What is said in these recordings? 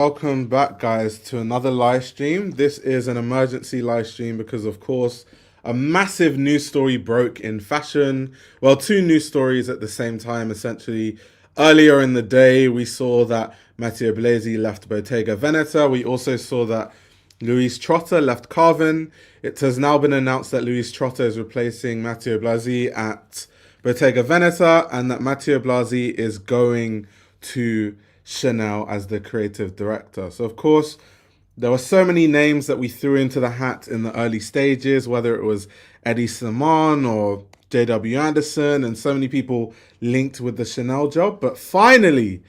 Welcome back, guys, to another live stream. This is an emergency live stream because, of course, a massive news story broke in fashion. Well, two news stories at the same time, essentially. Earlier in the day, we saw that Matthieu Blazy left Bottega Veneta. We also saw that Louise Trotter left Carvin. It has now been announced that Louise Trotter is replacing Matthieu Blazy at Bottega Veneta and that Matthieu Blazy is going to Chanel as the creative director. So, of course, there were so many names that we threw into the hat in the early stages, whether it was Eddie Simon or J.W. Anderson, and so many people linked with the Chanel job. But finally,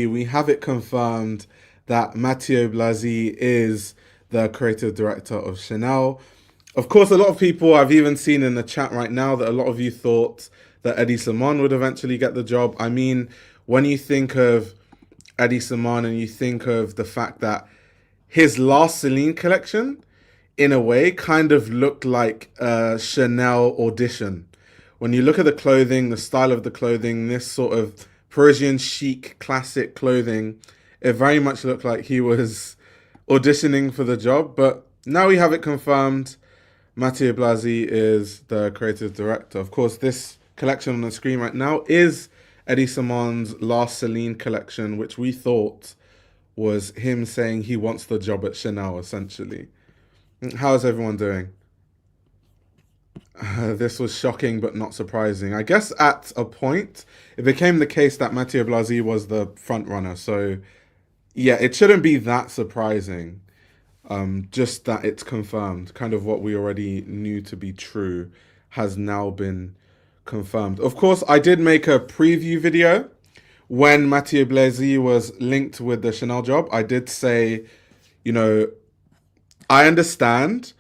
we have it confirmed that Matthieu Blazy is the creative director of Chanel. Of course, a lot of people, I've even seen in the chat right now that a lot of you thought that Eddie Simon would eventually get the job. I mean, when you think of Eddie Simon and you think of the fact that his last Celine collection, in a way, kind of looked like a Chanel audition. When you look at the clothing, the style of the clothing, this sort of Parisian chic classic clothing, it very much looked like he was auditioning for the job. But now we have it confirmed. Matthieu Blazy is the creative director. Of course, this collection on the screen right now is Eddie Simon's last Celine collection, which we thought was him saying he wants the job at Chanel, essentially. How's everyone doing? This was shocking but not surprising. I guess at a point, it became the case that Matthieu Blazy was the front runner. So, yeah, it shouldn't be that surprising. Just that it's confirmed. Kind of what we already knew to be true has now been confirmed. Of course, I did make a preview video when Matthieu Blazy was linked with the Chanel job. I did say, I understand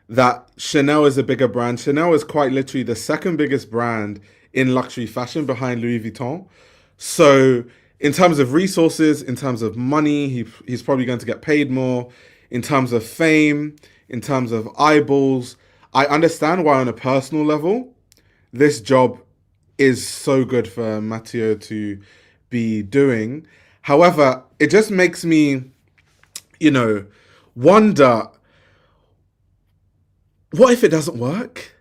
that Chanel is a bigger brand. Chanel is quite literally the second biggest brand in luxury fashion behind Louis Vuitton. So in terms of resources, in terms of money, he's probably going to get paid more. In terms of fame, in terms of eyeballs, I understand why on a personal level, this job is so good for Matthieu to be doing. However, it just makes me, wonder, what if it doesn't work?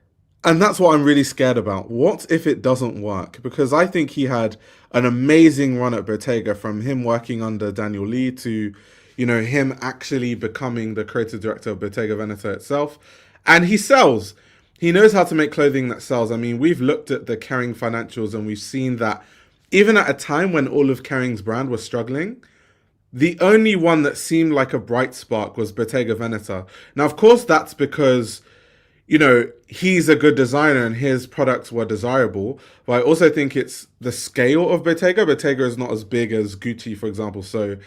And that's what I'm really scared about. What if it doesn't work? Because I think he had an amazing run at Bottega, from him working under Daniel Lee to, him actually becoming the creative director of Bottega Veneta itself. And he sells. He knows how to make clothing that sells. I mean, we've looked at the Kering financials and we've seen that even at a time when all of Kering's brand was struggling, the only one that seemed like a bright spark was Bottega Veneta. Now, of course, that's because, he's a good designer and his products were desirable. But I also think it's the scale of Bottega. Bottega is not as big as Gucci, for example. So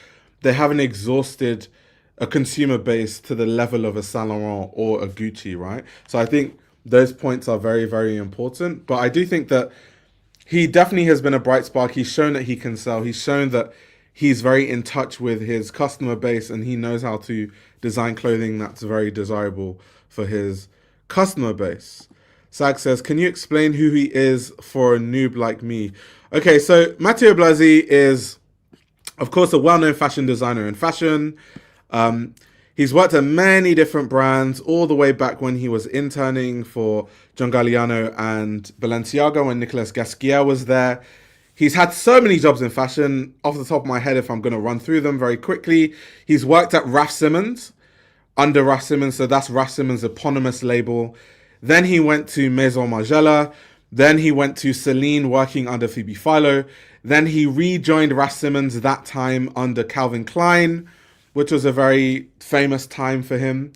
they haven't exhausted a consumer base to the level of a Saint Laurent or a Gucci, right? So I think those points are very, very important. But I do think that he definitely has been a bright spark. He's shown that he can sell. He's shown that he's very in touch with his customer base and he knows how to design clothing that's very desirable for his customer base. Sag says, can you explain who he is for a noob like me? Okay, so Matthieu Blazy is, of course, a well-known fashion designer in fashion. He's worked at many different brands, all the way back when he was interning for John Galliano and Balenciaga when Nicolas Gasquier was there. He's had so many jobs in fashion. Off the top of my head, if I'm going to run through them very quickly, he's worked at Raf Simons, under Raf Simons, so that's Raf Simons' eponymous label. Then he went to Maison Margiela. Then he went to Celine, working under Phoebe Philo. Then he rejoined Raf Simons, that time under Calvin Klein, which was a very famous time for him.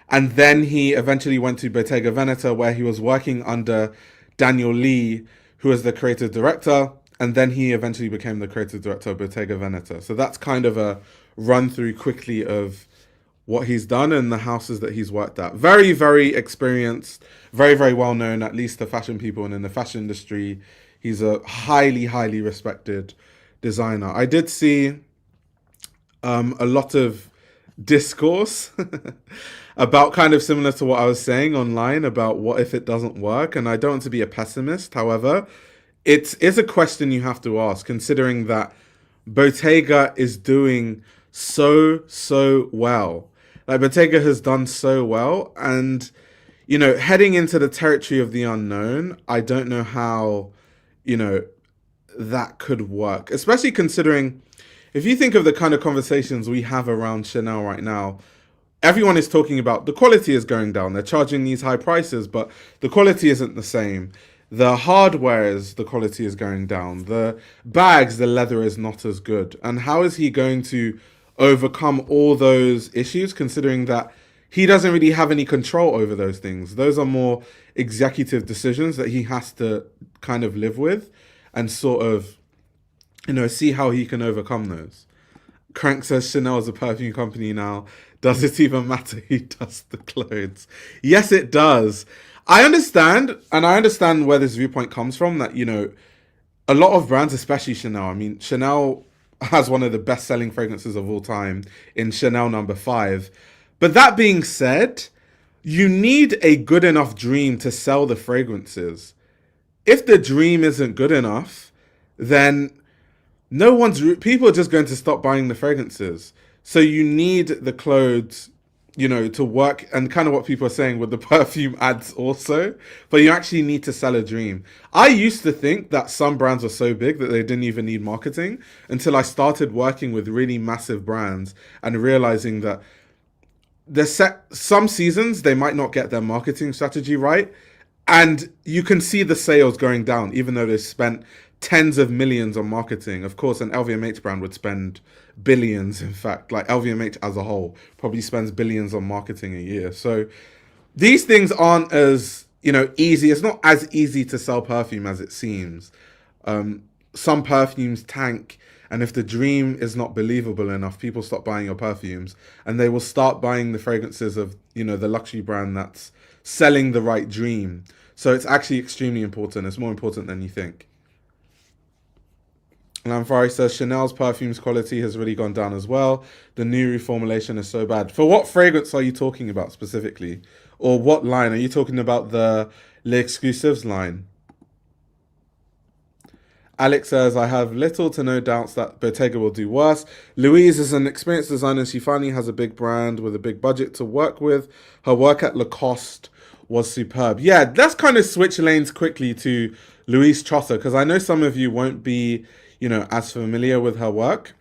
And then he eventually went to Bottega Veneta, where he was working under Daniel Lee, who was the creative director. And then he eventually became the creative director of Bottega Veneta. So that's kind of a run through quickly of what he's done and the houses that he's worked at. Very, very experienced, very, very well known, at least to fashion people and in the fashion industry. He's a highly, highly respected designer. I did see a lot of discourse about kind of similar to what I was saying online about what if it doesn't work. And I don't want to be a pessimist. However, it is a question you have to ask, considering that Bottega is doing so well. Like Bottega has done so well, and heading into the territory of the unknown, I don't know how, you know, that could work, especially considering if you think of the kind of conversations we have around Chanel right now. Everyone is talking about the quality is going down. They're charging these high prices, but the quality isn't the same. The hardware is the quality is going down. The bags, the leather is not as good. And how is he going to overcome all those issues, considering that he doesn't really have any control over those things? Those are more executive decisions that he has to kind of live with and sort of, see how he can overcome those. Crank says Chanel is a perfume company now. Does it even matter who does the clothes? Yes, it does. I understand, and I understand where this viewpoint comes from, that, a lot of brands, especially Chanel, I mean, Chanel has one of the best-selling fragrances of all time in Chanel number 5. But that being said, you need a good enough dream to sell the fragrances. If the dream isn't good enough, then people are just going to stop buying the fragrances. So you need the clothes, to work, and kind of what people are saying with the perfume ads also, but you actually need to sell a dream. I used to think that some brands were so big that they didn't even need marketing, until I started working with really massive brands and realizing that some seasons they might not get their marketing strategy right, and you can see the sales going down even though they spent tens of millions on marketing. Of course, an LVMH brand would spend billions. In fact, like LVMH as a whole probably spends billions on marketing a year. So these things aren't as, easy. It's not as easy to sell perfume as it seems. Some perfumes tank, and if the dream is not believable enough, people stop buying your perfumes, and they will start buying the fragrances of, the luxury brand that's selling the right dream. So it's actually extremely important. It's more important than you think. Lamfari says Chanel's perfumes quality has really gone down as well. The new reformulation is so bad. For what fragrance are you talking about specifically? Or what line? Are you talking about the Les Exclusives line? Alex says, I have little to no doubts that Bottega will do worse. Louise is an experienced designer. She finally has a big brand with a big budget to work with. Her work at Lacoste was superb. Yeah, let's kind of switch lanes quickly to Louise Trotter, because I know some of you won't be as familiar with her work.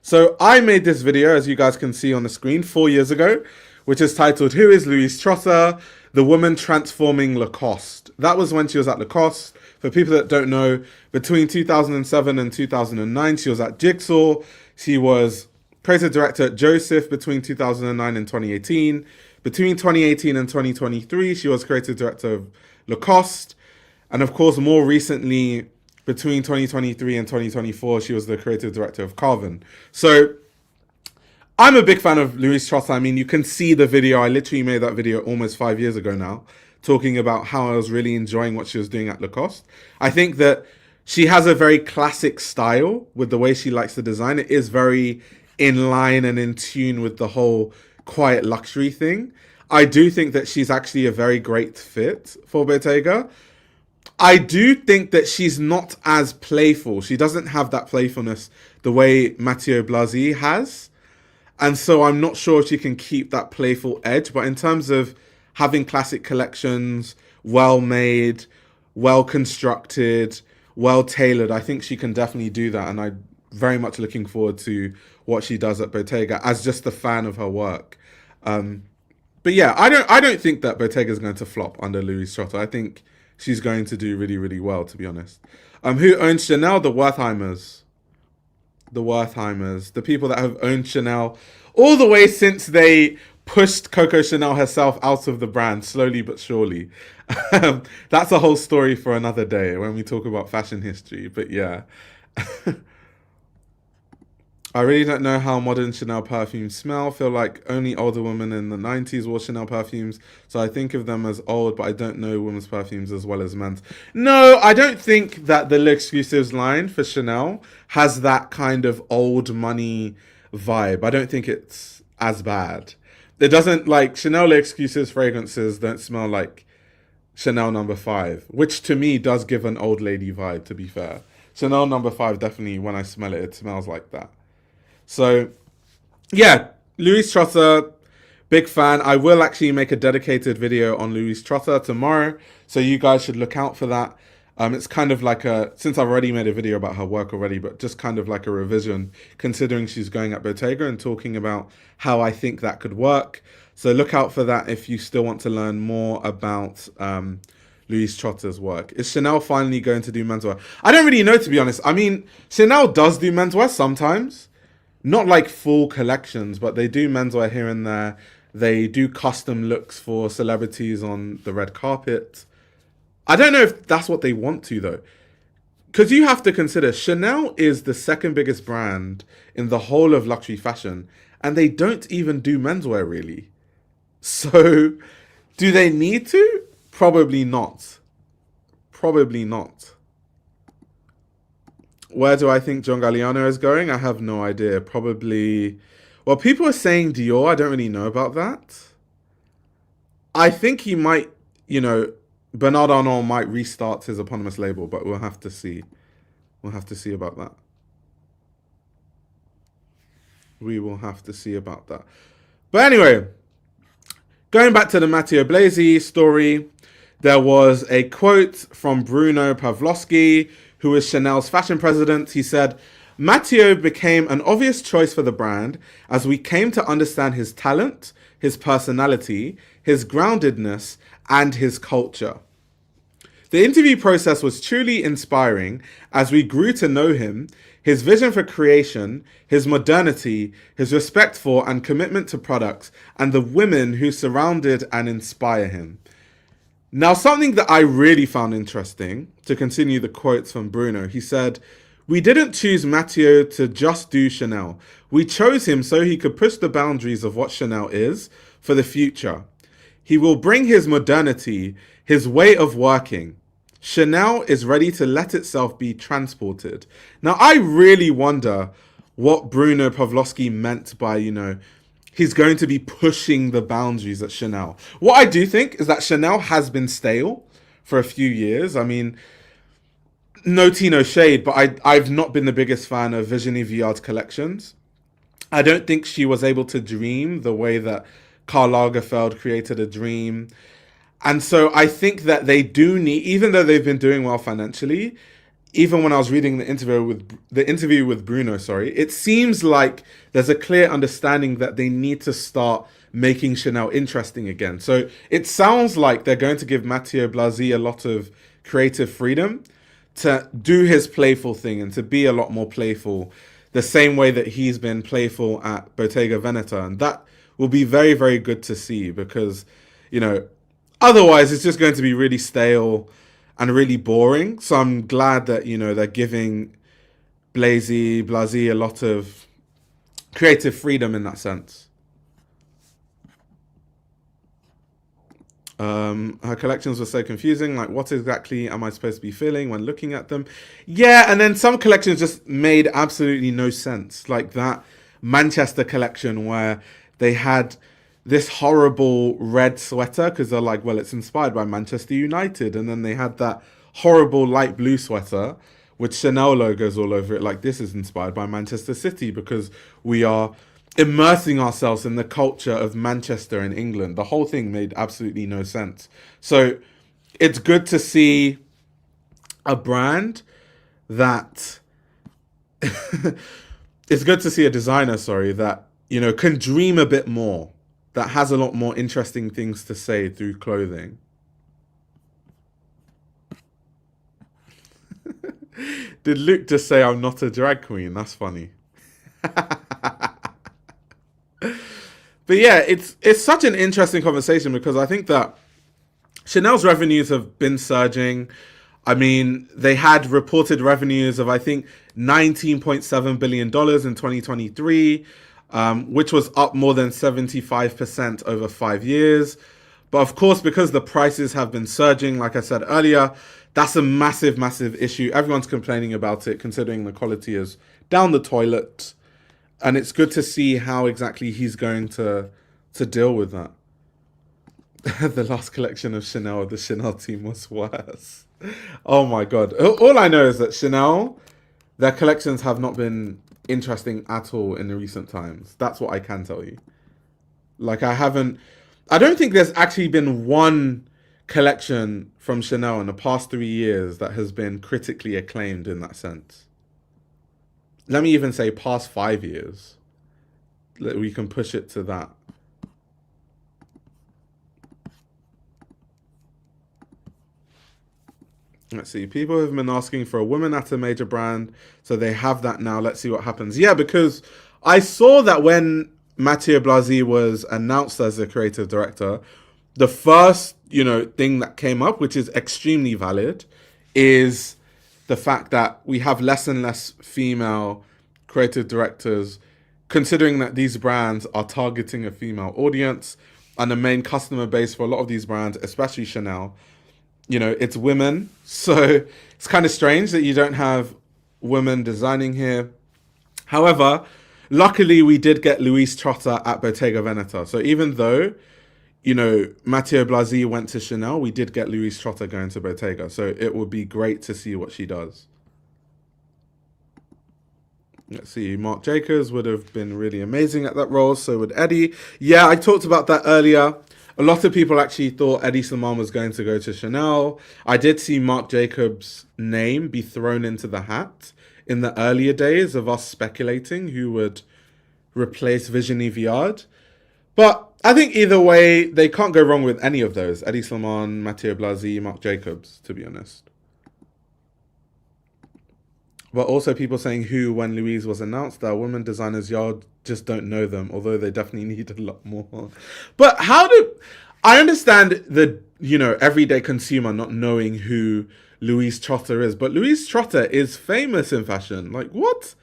So I made this video, as you guys can see on the screen, 4 years ago, which is titled, Who is Louise Trotter? The Woman Transforming Lacoste. That was when she was at Lacoste. For people that don't know, between 2007 and 2009, she was at Jigsaw. She was creative director at Joseph between 2009 and 2018. Between 2018 and 2023, she was creative director of Lacoste. And of course, more recently, between 2023 and 2024, she was the creative director of Carven. So I'm a big fan of Louise Trotter. I mean, you can see the video. I literally made that video almost 5 years ago now, talking about how I was really enjoying what she was doing at Lacoste. I think that she has a very classic style with the way she likes to design. It is very in line and in tune with the whole quiet luxury thing. I do think that she's actually a very great fit for Bottega. I do think that she's not as playful. She doesn't have that playfulness the way Matthieu Blazy has. And so I'm not sure if she can keep that playful edge. But in terms of having classic collections, well-made, well-constructed, well-tailored, I think she can definitely do that. And I'm very much looking forward to what she does at Bottega as just a fan of her work. But yeah, I don't think that Bottega is going to flop under Louise Trotter. I think she's going to do really, really well, to be honest. Who owns Chanel? The Wertheimers. The Wertheimers. The people that have owned Chanel all the way since they pushed Coco Chanel herself out of the brand, slowly but surely. That's a whole story for another day when we talk about fashion history. But yeah. I really don't know how modern Chanel perfumes smell. Feel like only older women in the 90s wore Chanel perfumes. So I think of them as old, but I don't know women's perfumes as well as men's. No, I don't think that the L'Exclusives line for Chanel has that kind of old money vibe. I don't think it's as bad. It doesn't, like, Chanel L'Exclusives fragrances don't smell like Chanel number 5, which to me does give an old lady vibe, to be fair. Chanel number 5, definitely, when I smell it, it smells like that. So, Yeah, Louise Trotter, big fan. I will actually make a dedicated video on Louise Trotter tomorrow, so you guys should look out for that. It's kind of like since I've already made a video about her work already, but just kind of like a revision, considering she's going at Bottega and talking about how I think that could work. So look out for that if you still want to learn more about Louise Trotter's work. Is Chanel finally going to do menswear? I don't really know, to be honest. I mean, Chanel does do menswear sometimes. Not like full collections, but they do menswear here and there. They do custom looks for celebrities on the red carpet. I don't know if that's what they want to, though. Because you have to consider, Chanel is the second biggest brand in the whole of luxury fashion, and they don't even do menswear, really. So, do they need to? Probably not. Probably not. Where do I think John Galliano is going? I have no idea. Probably... Well, people are saying Dior. I don't really know about that. I think he might, Bernard Arnault might restart his eponymous label, but we'll have to see. We'll have to see about that. We will have to see about that. But anyway, going back to the Matthieu Blazy story, there was a quote from Bruno Pavlovsky, who is Chanel's fashion president. He said, Matthieu became an obvious choice for the brand as we came to understand his talent, his personality, his groundedness, and his culture. The interview process was truly inspiring as we grew to know him, his vision for creation, his modernity, his respect for and commitment to products, and the women who surrounded and inspire him. Now, something that I really found interesting, to continue the quotes from Bruno, he said, we didn't choose Matthieu to just do Chanel. We chose him so he could push the boundaries of what Chanel is for the future. He will bring his modernity, his way of working. Chanel is ready to let itself be transported. Now, I really wonder what Bruno Pavlovsky meant by, he's going to be pushing the boundaries at Chanel. What I do think is that Chanel has been stale for a few years. I mean, no tea, no shade, but I've not been the biggest fan of Virginie Viard's collections. I don't think she was able to dream the way that Karl Lagerfeld created a dream. And so I think that they do need, even though they've been doing well financially, even when I was reading the interview with Bruno, it seems like there's a clear understanding that they need to start making Chanel interesting again. So it sounds like they're going to give Matthieu Blazy a lot of creative freedom to do his playful thing and to be a lot more playful, the same way that he's been playful at Bottega Veneta. And that will be very, very good to see because, otherwise it's just going to be really stale and really boring. So I'm glad that, they're giving Blazy a lot of creative freedom in that sense. Her collections were so confusing. Like, what exactly am I supposed to be feeling when looking at them? Yeah, and then some collections just made absolutely no sense. Like that Manchester collection where they had this horrible red sweater because they're like, well, it's inspired by Manchester United. And then they had that horrible light blue sweater with Chanel logos all over it. Like, this is inspired by Manchester City because we are immersing ourselves in the culture of Manchester in England. The whole thing made absolutely no sense. So it's good to see a brand that it's good to see a designer, that, can dream a bit more, that has a lot more interesting things to say through clothing. Did Luke just say I'm not a drag queen? That's funny. But yeah, it's such an interesting conversation because I think that Chanel's revenues have been surging. I mean, they had reported revenues of, I think, $19.7 billion in 2023, which was up more than 75% over 5 years. But of course, because the prices have been surging, like I said earlier, that's a massive, massive issue. Everyone's complaining about it, considering the quality is down the toilet. And it's good to see how exactly he's going to deal with that. The last collection of Chanel, the Chanel team was worse. Oh my God. All I know is that Chanel, their collections have not been interesting at all in the recent times. That's what I can tell you. Like I don't think there's actually been one collection from Chanel in the past 3 years that has been critically acclaimed in that sense. Let me even say past 5 years. We can push it to that. Let's see. People have been asking for a woman at a major brand, so they have that now. Let's see what happens. Yeah, because I saw that when Matthieu Blazy was announced as the creative director, the first, thing that came up, which is extremely valid, is the fact that we have less and less female creative directors, considering that these brands are targeting a female audience and the main customer base for a lot of these brands, especially Chanel, it's women. So it's kind of strange that you don't have women designing here. However, luckily we did get Louise Trotter at Bottega Veneta. So even though, Matthieu Blazy went to Chanel, we did get Louise Trotter going to Bottega. So it would be great to see what she does. Let's see, Marc Jacobs would have been really amazing at that role. So would Eddie. Yeah, I talked about that earlier. A lot of people actually thought Eddie Slimane was going to go to Chanel. I did see Marc Jacobs' name be thrown into the hat in the earlier days of us speculating who would replace Virginie Viard. But I think either way, they can't go wrong with any of those. Eddie Slimane, Matthieu Blazy, Marc Jacobs, to be honest. But also people saying who when Louise was announced, that women designers, y'all just don't know them, although they definitely need a lot more. But I understand the, everyday consumer not knowing who Louise Trotter is, but Louise Trotter is famous in fashion. Like, what?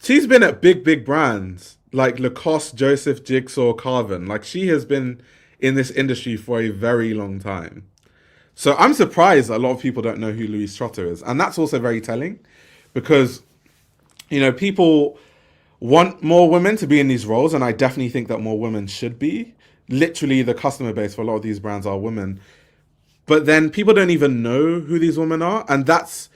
She's been at big brands like Lacoste, Joseph, Jigsaw, Carven. Like, she has been in this industry for a very long time. So I'm surprised a lot of people don't know who Louise Trotter is. And that's also very telling because, people want more women to be in these roles. And I definitely think that more women should be. Literally, the customer base for a lot of these brands are women. But then people don't even know who these women are. And that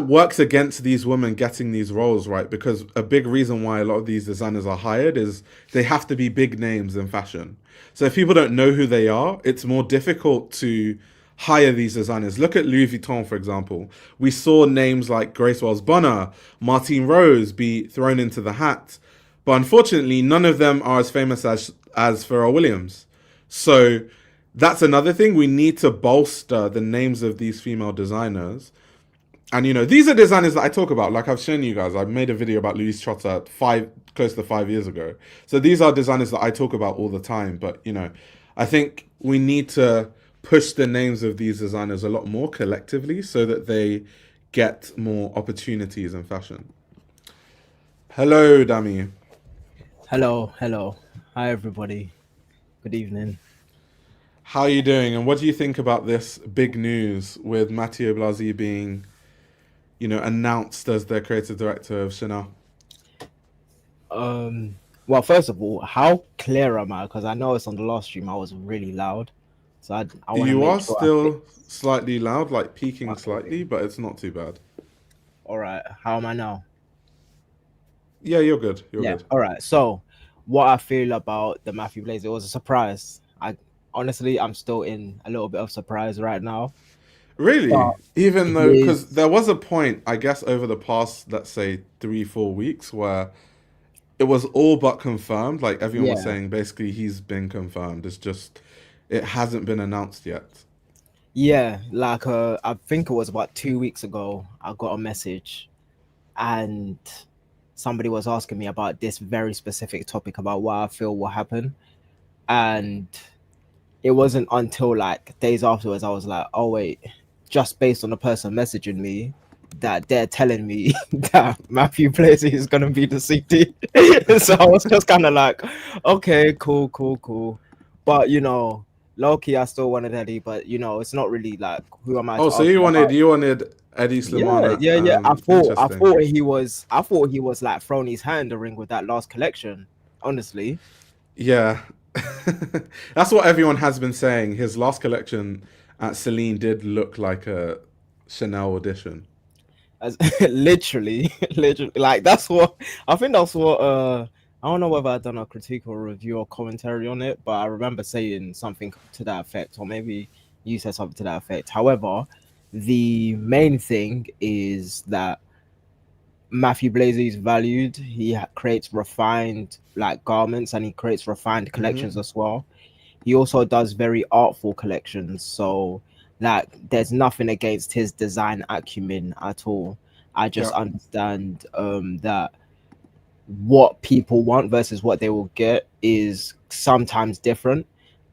works against these women getting these roles, right? Because a big reason why a lot of these designers are hired is they have to be big names in fashion. So if people don't know who they are, it's more difficult to hire these designers. Look at Louis Vuitton, for example. We saw names like Grace Wells Bonner, Martine Rose be thrown into the hat. But unfortunately, none of them are as famous as Pharrell Williams. So that's another thing. We need to bolster the names of these female designers. And, these are designers that I talk about. Like I've shown you guys, I made a video about Louise Trotter close to 5 years ago. So these are designers that I talk about all the time. But, I think we need to push the names of these designers a lot more collectively so that they get more opportunities in fashion. Hello, Dami. Hello. Hi, everybody. Good evening. How are you doing? And what do you think about this big news with Matthieu Blazy being, announced as the creative director of Chanel? Well, first of all, how clear am I? Because I know it's on the last stream. I was really loud, so I want to You make are sure I fix. still slightly loud, like peaking Okay. slightly, but it's not too bad. All right. How am I now? Yeah, you're good. You're Yeah. good. All right. So, what I feel about the Matthieu Blaze, it was a surprise. I honestly, I'm still in a little bit of surprise right now, but Really? Even though, because his there was a point, I guess, over the past, let's say, 3, 4 weeks where it was all but confirmed. Like everyone was yeah, saying, basically, he's been confirmed. It's just, it hasn't been announced yet. yeah, like I think it was about 2 weeks ago. I got a message and somebody was asking me about this very specific topic about what I feel will happen. And it wasn't until like days afterwards I was like, oh wait, just based on the person messaging me that they're telling me that Matthieu Blazy is gonna be the CT. So I was just kind of like, okay, cool. But low key I still wanted Eddie, but it's not really like who am I Oh, to so argue about. you wanted Eddie Yeah, Slimane. yeah. I Interesting. thought he was like throwing his hand in the ring with that last collection. Honestly, Yeah, that's what everyone has been saying. His last collection at Celine did look like a Chanel audition. As literally, literally, like that's what I think. That's what I don't know whether I've done a critique or review or commentary on it, but I remember saying something to that effect, or maybe you said something to that effect. However, the main thing is that Matthieu Blazy is valued. He creates refined like garments, and he creates refined collections as well. He also does very artful collections, so like there's nothing against his design acumen at all. I just Yeah. understand that what people want versus what they will get is sometimes different,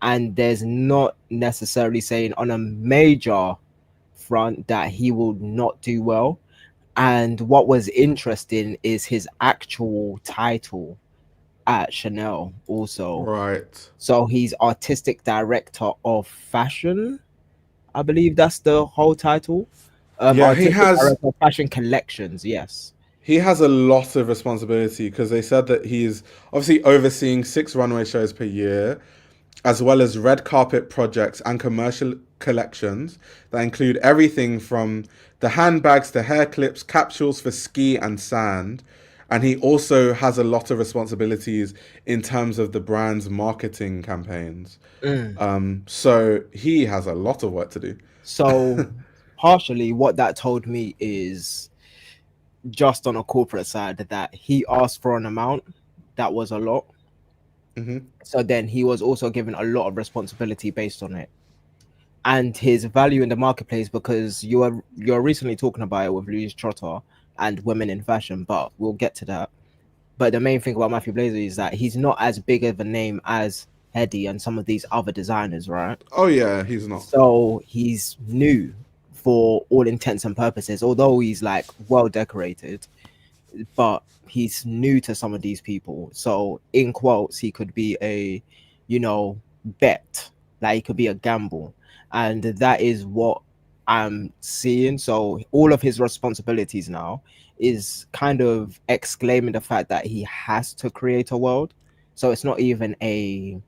and there's not necessarily saying on a major front that he will not do well. And what was interesting is his actual title at Chanel also. Right. So he's artistic director of fashion. I believe that's the whole title. Yeah, Artistic director of fashion collections. Yes. he has a lot of responsibility because they said that he's obviously overseeing 6 runway shows per year, as well as red carpet projects and commercial collections that include everything from the handbags to hair clips, capsules for ski and sand. And he also has a lot of responsibilities in terms of the brand's marketing campaigns. Mm. So he has a lot of work to do. So partially, what that told me is just on a corporate side that he asked for an amount that was a lot. So then he was also given a lot of responsibility based on it and his value in the marketplace, because you're recently talking about it with Louise Trotter and women in fashion, but we'll get to that. But the main thing about Matthieu Blazy is that he's not as big of a name as Hedi and some of these other designers, right? Oh yeah, he's not. So he's new for all intents and purposes, although he's like well decorated, but he's new to some of these people. So in quotes, he could be a, bet, like he could be a gamble. And that is what I'm seeing. So all of his responsibilities now is kind of exclaiming the fact that he has to create a world. So it's not even a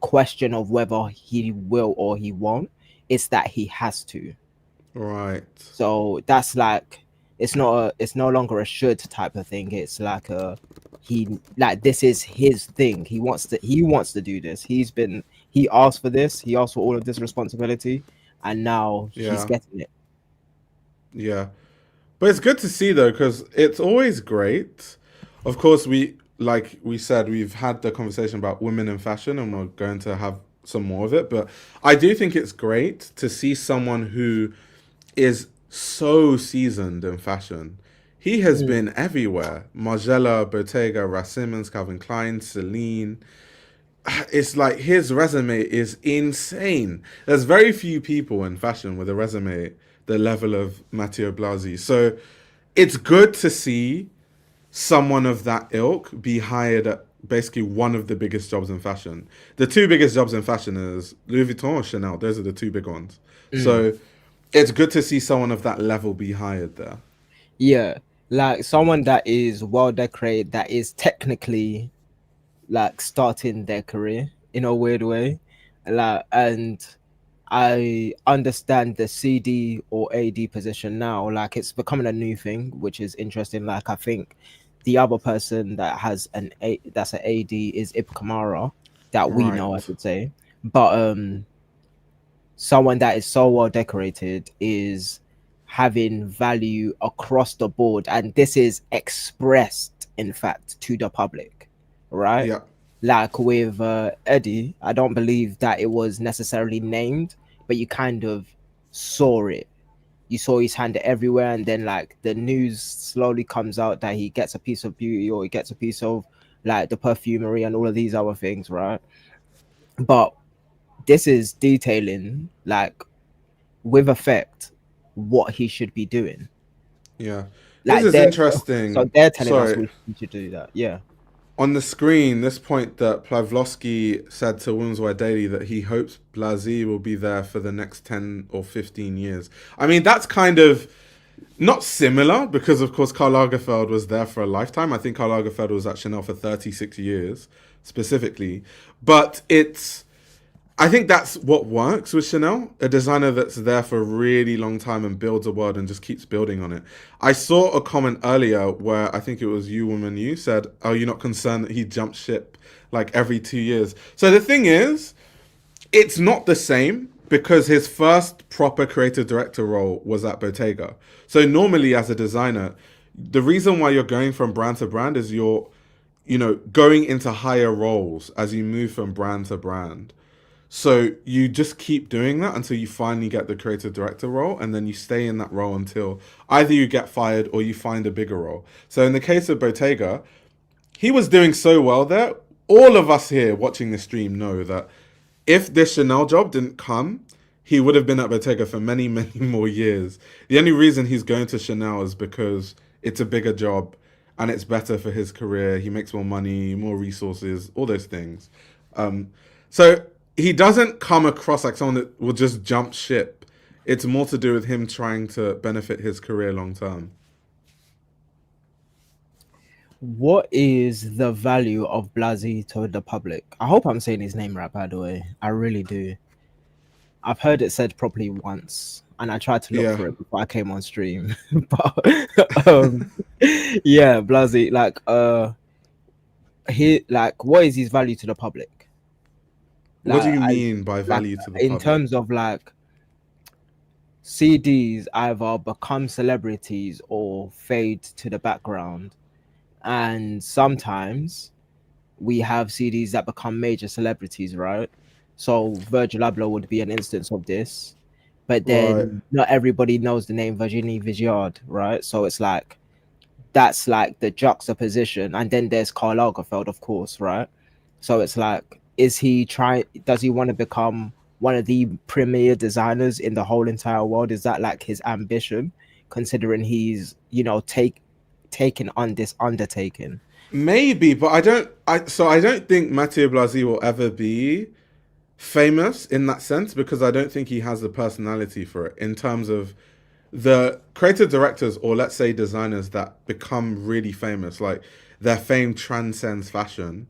question of whether he will or he won't. It's that he has to. Right. So that's like it's no longer a should type of thing. It's like this is his thing. He wants to do this. He asked for this. He asked for all of this responsibility, and now he's Yeah. getting it. Yeah. But it's good to see though, because it's always great. Of course, like we said, we've had the conversation about women in fashion, and we're going to have some more of it. But I do think it's great to see someone who is so seasoned in fashion. He has Mm. been everywhere: Margiela, Bottega, Raf Simons, Calvin Klein, Celine. It's like his resume is insane. There's very few people in fashion with a resume the level of Matthieu Blazy. So it's good to see someone of that ilk be hired at basically one of the biggest jobs in fashion. The two biggest jobs in fashion is Louis Vuitton or Chanel. Those are the two big ones. Mm. So it's good to see someone of that level be hired there. Yeah, like someone that is well decorated, that is technically like starting their career in a weird way, like, and I understand the CD or AD position now. Like it's becoming a new thing, which is interesting. Like I think the other person that has that's an AD is Ip Kamara that we know, I Right. should say. But someone that is so well decorated is having value across the board, and this is expressed, in fact, to the public, right? Yeah. Like with Eddie, I don't believe that it was necessarily named, but you kind of saw it. You saw his hand everywhere, and then like the news slowly comes out that he gets a piece of beauty or he gets a piece of like the perfumery and all of these other things, right? But this is detailing like with effect what he should be doing. Yeah. This Like is so interesting. they're telling us Sorry. we should do that. Yeah. On the screen, this point that Pavlovsky said to Women's Wear Daily that he hopes Blazy will be there for the next 10 or 15 years. I mean, that's kind of not similar because, of course, Karl Lagerfeld was there for a lifetime. I think Karl Lagerfeld was at Chanel for 36 years specifically. But it's I think that's what works with Chanel, a designer that's there for a really long time and builds a world and just keeps building on it. I saw a comment earlier where I think it was you, woman, you said, "Are you not concerned that he jumps ship like every 2 years?" So the thing is, it's not the same because his first proper creative director role was at Bottega. So normally as a designer, the reason why you're going from brand to brand is you're, going into higher roles as you move from brand to brand. So you just keep doing that until you finally get the creative director role, and then you stay in that role until either you get fired or you find a bigger role. So in the case of Bottega, he was doing so well there. All of us here watching the stream know that if this Chanel job didn't come, he would have been at Bottega for many, many more years. The only reason he's going to Chanel is because it's a bigger job and it's better for his career. He makes more money, more resources, all those things. So he doesn't come across like someone that will just jump ship. It's more to do with him trying to benefit his career long term. What is the value of Blazy to the public? I hope I'm saying his name right, by the way. I really do. I've heard it said properly once, and I tried to look Yeah. for it before I came on stream. But yeah, Blazy, what is his value to the public? What do Like, you mean by like value to the in public? terms of like CDs either become celebrities or fade to the background, and sometimes we have CDs that become major celebrities, right? So Virgil Abloh would be an instance of this, but Right. then not everybody knows the name Virginie Viard, right? So it's like that's like the juxtaposition, and then there's Karl Lagerfeld, of course, right? So it's like, is he trying? Does he want to become one of the premier designers in the whole entire world? Is that like his ambition, considering he's taken on this undertaking? Maybe, but I don't think Matthieu Blazy will ever be famous in that sense because I don't think he has the personality for it in terms of the creative directors or let's say designers that become really famous, like their fame transcends fashion.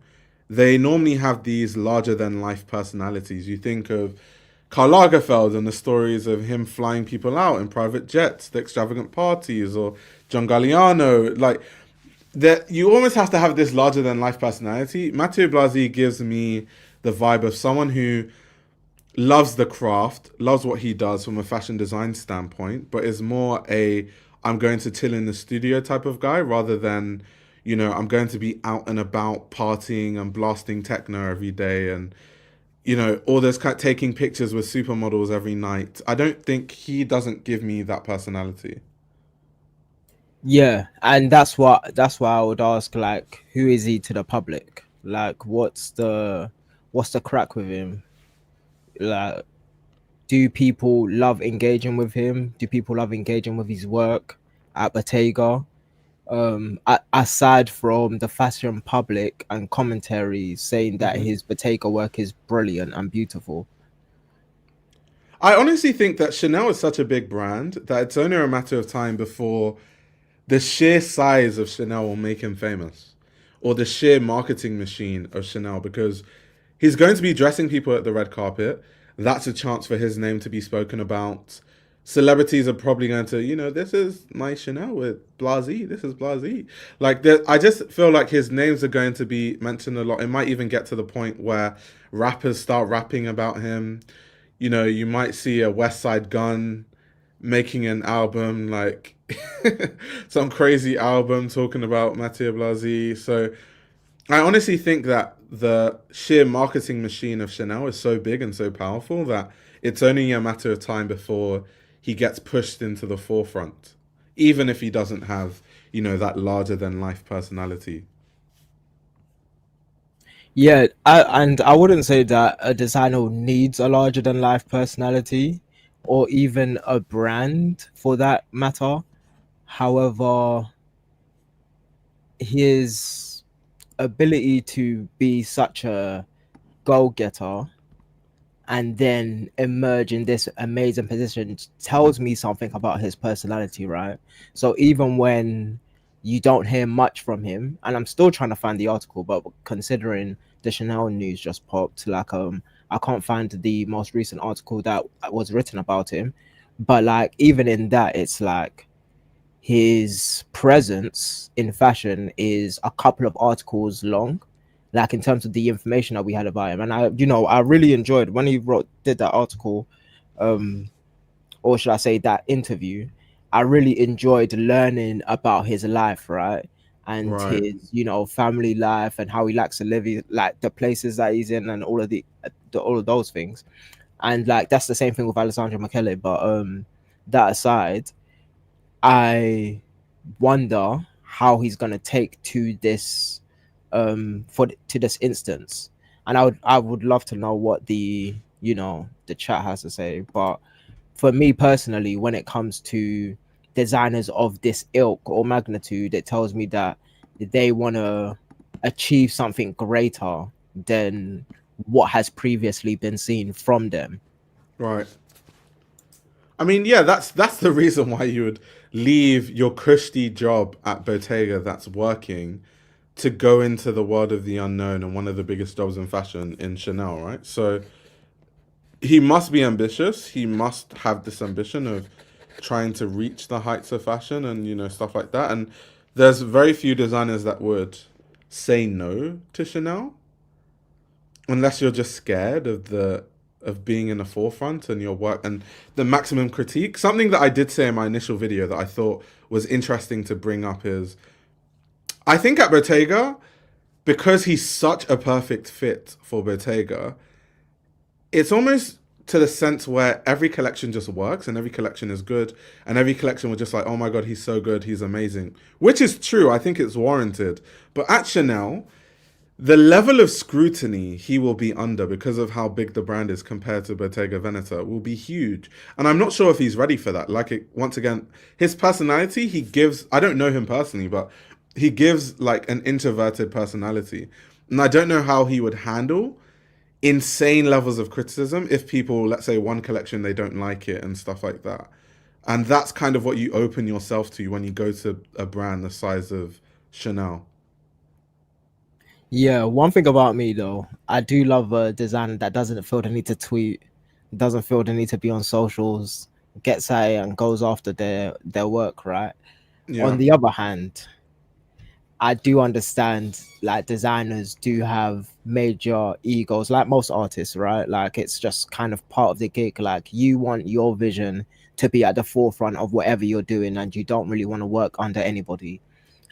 They normally have these larger than life personalities. You think of Karl Lagerfeld and the stories of him flying people out in private jets, the extravagant parties, or John Galliano. Like that, you almost have to have this larger than life personality. Matthieu Blazy gives me the vibe of someone who loves the craft, loves what he does from a fashion design standpoint, but is more a I'm going to chill in the studio type of guy rather than, I'm going to be out and about partying and blasting techno every day and, all this kind of taking pictures with supermodels every night. I don't think he doesn't give me that personality. Yeah, and that's why I would ask, like, who is he to the public? Like, what's the crack with him? Like, do people love engaging with him? Do people love engaging with his work at Bottega? Aside from the fashion public and commentary saying that Mm-hmm. his Bottega work is brilliant and beautiful. I honestly think that Chanel is such a big brand that it's only a matter of time before the sheer size of Chanel will make him famous, or the sheer marketing machine of Chanel, because he's going to be dressing people at the red carpet. That's a chance for his name to be spoken about. Celebrities are probably going to, this is my Chanel with Blazy. This is Blazy. Like, I just feel like his names are going to be mentioned a lot. It might even get to the point where rappers start rapping about him. You might see a West Side Gun making an album, like some crazy album talking about Matthieu Blazy. So I honestly think that the sheer marketing machine of Chanel is so big and so powerful that it's only a matter of time before he gets pushed into the forefront, even if he doesn't have, that larger than life personality. Yeah, and I wouldn't say that a designer needs a larger than life personality or even a brand for that matter. However, his ability to be such a goal getter and then emerge in this amazing position tells me something about his personality, right? So even when you don't hear much from him, and I'm still trying to find the article, but considering the Chanel news just popped, like I can't find the most recent article that was written about him, but like even in that, it's like his presence in fashion is a couple of articles long, like in terms of the information that we had about him. And I really enjoyed when he did that article, um, or should I say that interview. I really enjoyed learning about his life, right? And Right. his, family life and how he likes to live, like the places that he's in and all of all of those things. And like that's the same thing with Alessandro Michele. But that aside, I wonder how he's gonna take to this to this instance. And I would love to know what the chat has to say. But for me personally, when it comes to designers of this ilk or magnitude, it tells me that they want to achieve something greater than what has previously been seen from them. Right. I mean, yeah, that's the reason why you would leave your cushy job at Bottega that's working to go into the world of the unknown and one of the biggest jobs in fashion in Chanel, right? So he must be ambitious. He must have this ambition of trying to reach the heights of fashion and stuff like that. And there's very few designers that would say no to Chanel unless you're just scared of being in the forefront and your work and the maximum critique. Something that I did say in my initial video that I thought was interesting to bring up is I think at Bottega, because he's such a perfect fit for Bottega, it's almost to the sense where every collection just works and every collection is good and every collection was just like, oh my god, he's so good, he's amazing, which is true. I think it's warranted. But at Chanel, the level of scrutiny he will be under because of how big the brand is compared to Bottega Veneta will be huge. And I'm not sure if he's ready for that. Once again, his personality, he gives, I don't know him personally, but he gives like an introverted personality. And I don't know how he would handle insane levels of criticism if people, let's say one collection, they don't like it and stuff like that. And that's kind of what you open yourself to when you go to a brand the size of Chanel. Yeah, one thing about me though, I do love a designer that doesn't feel the need to tweet, doesn't feel the need to be on socials, gets at it and goes after their work, right? On Yeah. the other hand, I do understand like designers do have major egos, like most artists, right? Like it's just kind of part of the gig. Like you want your vision to be at the forefront of whatever you're doing, and you don't really want to work under anybody.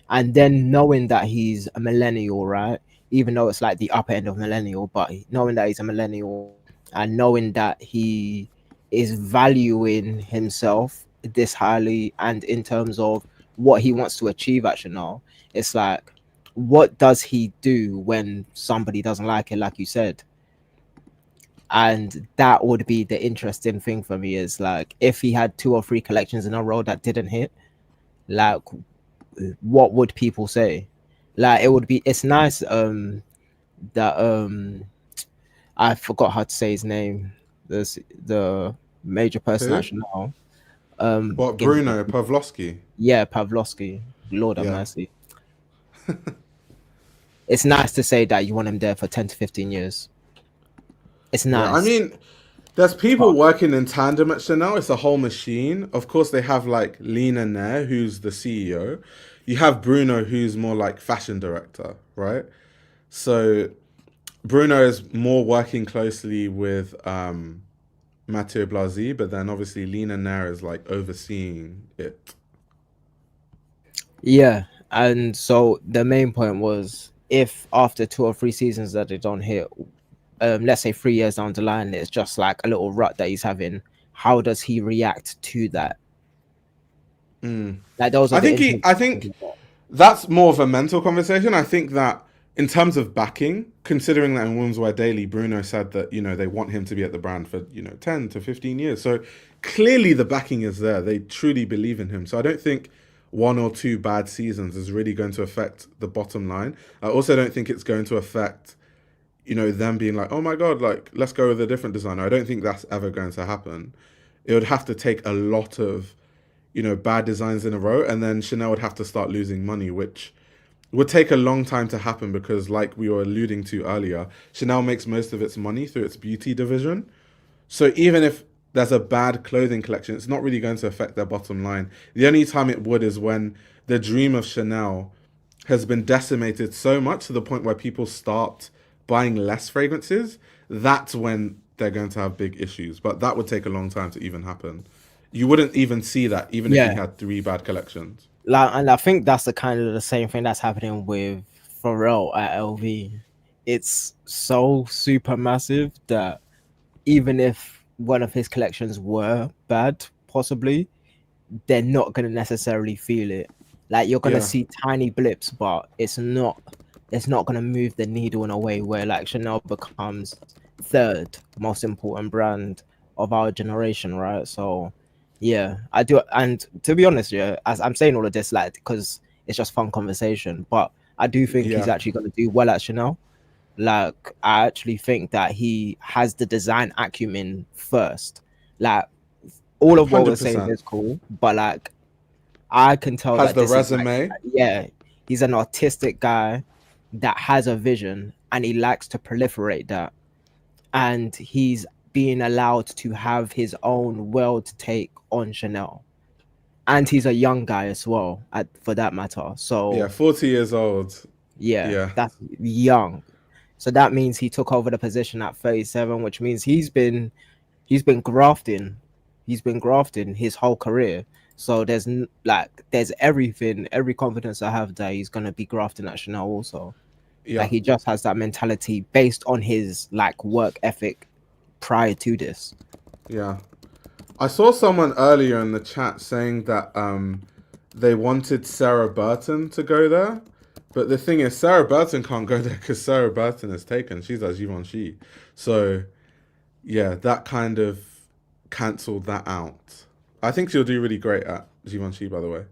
And then knowing that he's a millennial, right? Even though it's like the upper end of millennial, but knowing that he's a millennial and knowing that he is valuing himself this highly and in terms of what he wants to achieve at Chanel, it's like, what does he do when somebody doesn't like it, like you said? And that would be the interesting thing for me is like if he had two or three collections in a row that didn't hit, like what would people say? Like it's nice that I forgot how to say his name. The major person Who? at Chanel. What, Give me, Bruno Pavlovsky? yeah, Pavlovsky. Lord have Yeah. mercy. It's nice to say that you want him there for 10 to 15 years. It's Yeah. I nice. mean, there's people But working in tandem at Chanel. It's a whole machine. Of course, they have like Lena Nair, who's the CEO. You have Bruno, who's more like fashion director, right? So Bruno is more working closely with Matthieu Blazy, but then obviously Lena Nair is like overseeing it. yeah, and so the main point was if after 2 or 3 seasons that they don't hit, let's say 3 years down the line, it's just like a little rut that he's having. How does he react to that? Mm. Like those are the interesting I things think about. that's more of a mental conversation. I think that in terms of backing, considering that in Women's Wear Daily, Bruno said that, they want him to be at the brand for, 10 to 15 years. So clearly the backing is there. They truly believe in him. So I don't think one or two bad seasons is really going to affect the bottom line. I also don't think it's going to affect, them being like, oh my God, like, let's go with a different designer. I don't think that's ever going to happen. It would have to take a lot of, bad designs in a row, and then Chanel would have to start losing money, which would take a long time to happen because, like we were alluding to earlier, Chanel makes most of its money through its beauty division. So even if there's a bad clothing collection, it's not really going to affect their bottom line. The only time it would is when the dream of Chanel has been decimated so much to the point where people start buying less fragrances. That's when they're going to have big issues. But that would take a long time to even happen. You wouldn't even see that even if you Yeah, had three bad collections. like, and I think that's the kind of the same thing that's happening with Pharrell at LV. It's so super massive that even if one of his collections were bad, possibly, they're not going to necessarily feel it. Like you're going to Yeah, see tiny blips, but it's not going to move the needle in a way where like Chanel becomes third most important brand of our generation, right? So yeah, I do. And to be honest, yeah, as I'm saying all of this, like, because it's just fun conversation, but I do think he's yeah, actually going to do well at Chanel. Like, I actually think that he has the design acumen first. Like, all of what we're saying 100%. is cool, but like, I can tell Has that the this is like, resume. yeah, he's an artistic guy that has a vision and he likes to proliferate that. And he's being allowed to have his own world take on Chanel. And he's a young guy as well, for that matter. Yeah, So, 40 years old. yeah, Yeah, that's young. So that means he took over the position at 37, which means he's been grafting. He's been grafting his whole career. So there's everything, every confidence I have that he's gonna be grafting at Chanel also. Like yeah, he just has that mentality based on his like work ethic prior to this. yeah. I saw someone earlier in the chat saying that they wanted Sarah Burton to go there. But the thing is, Sarah Burton can't go there because Sarah Burton is taken. She's at Givenchy. So, yeah, that kind of cancelled that out. I think she'll do really great at Givenchy, by the way.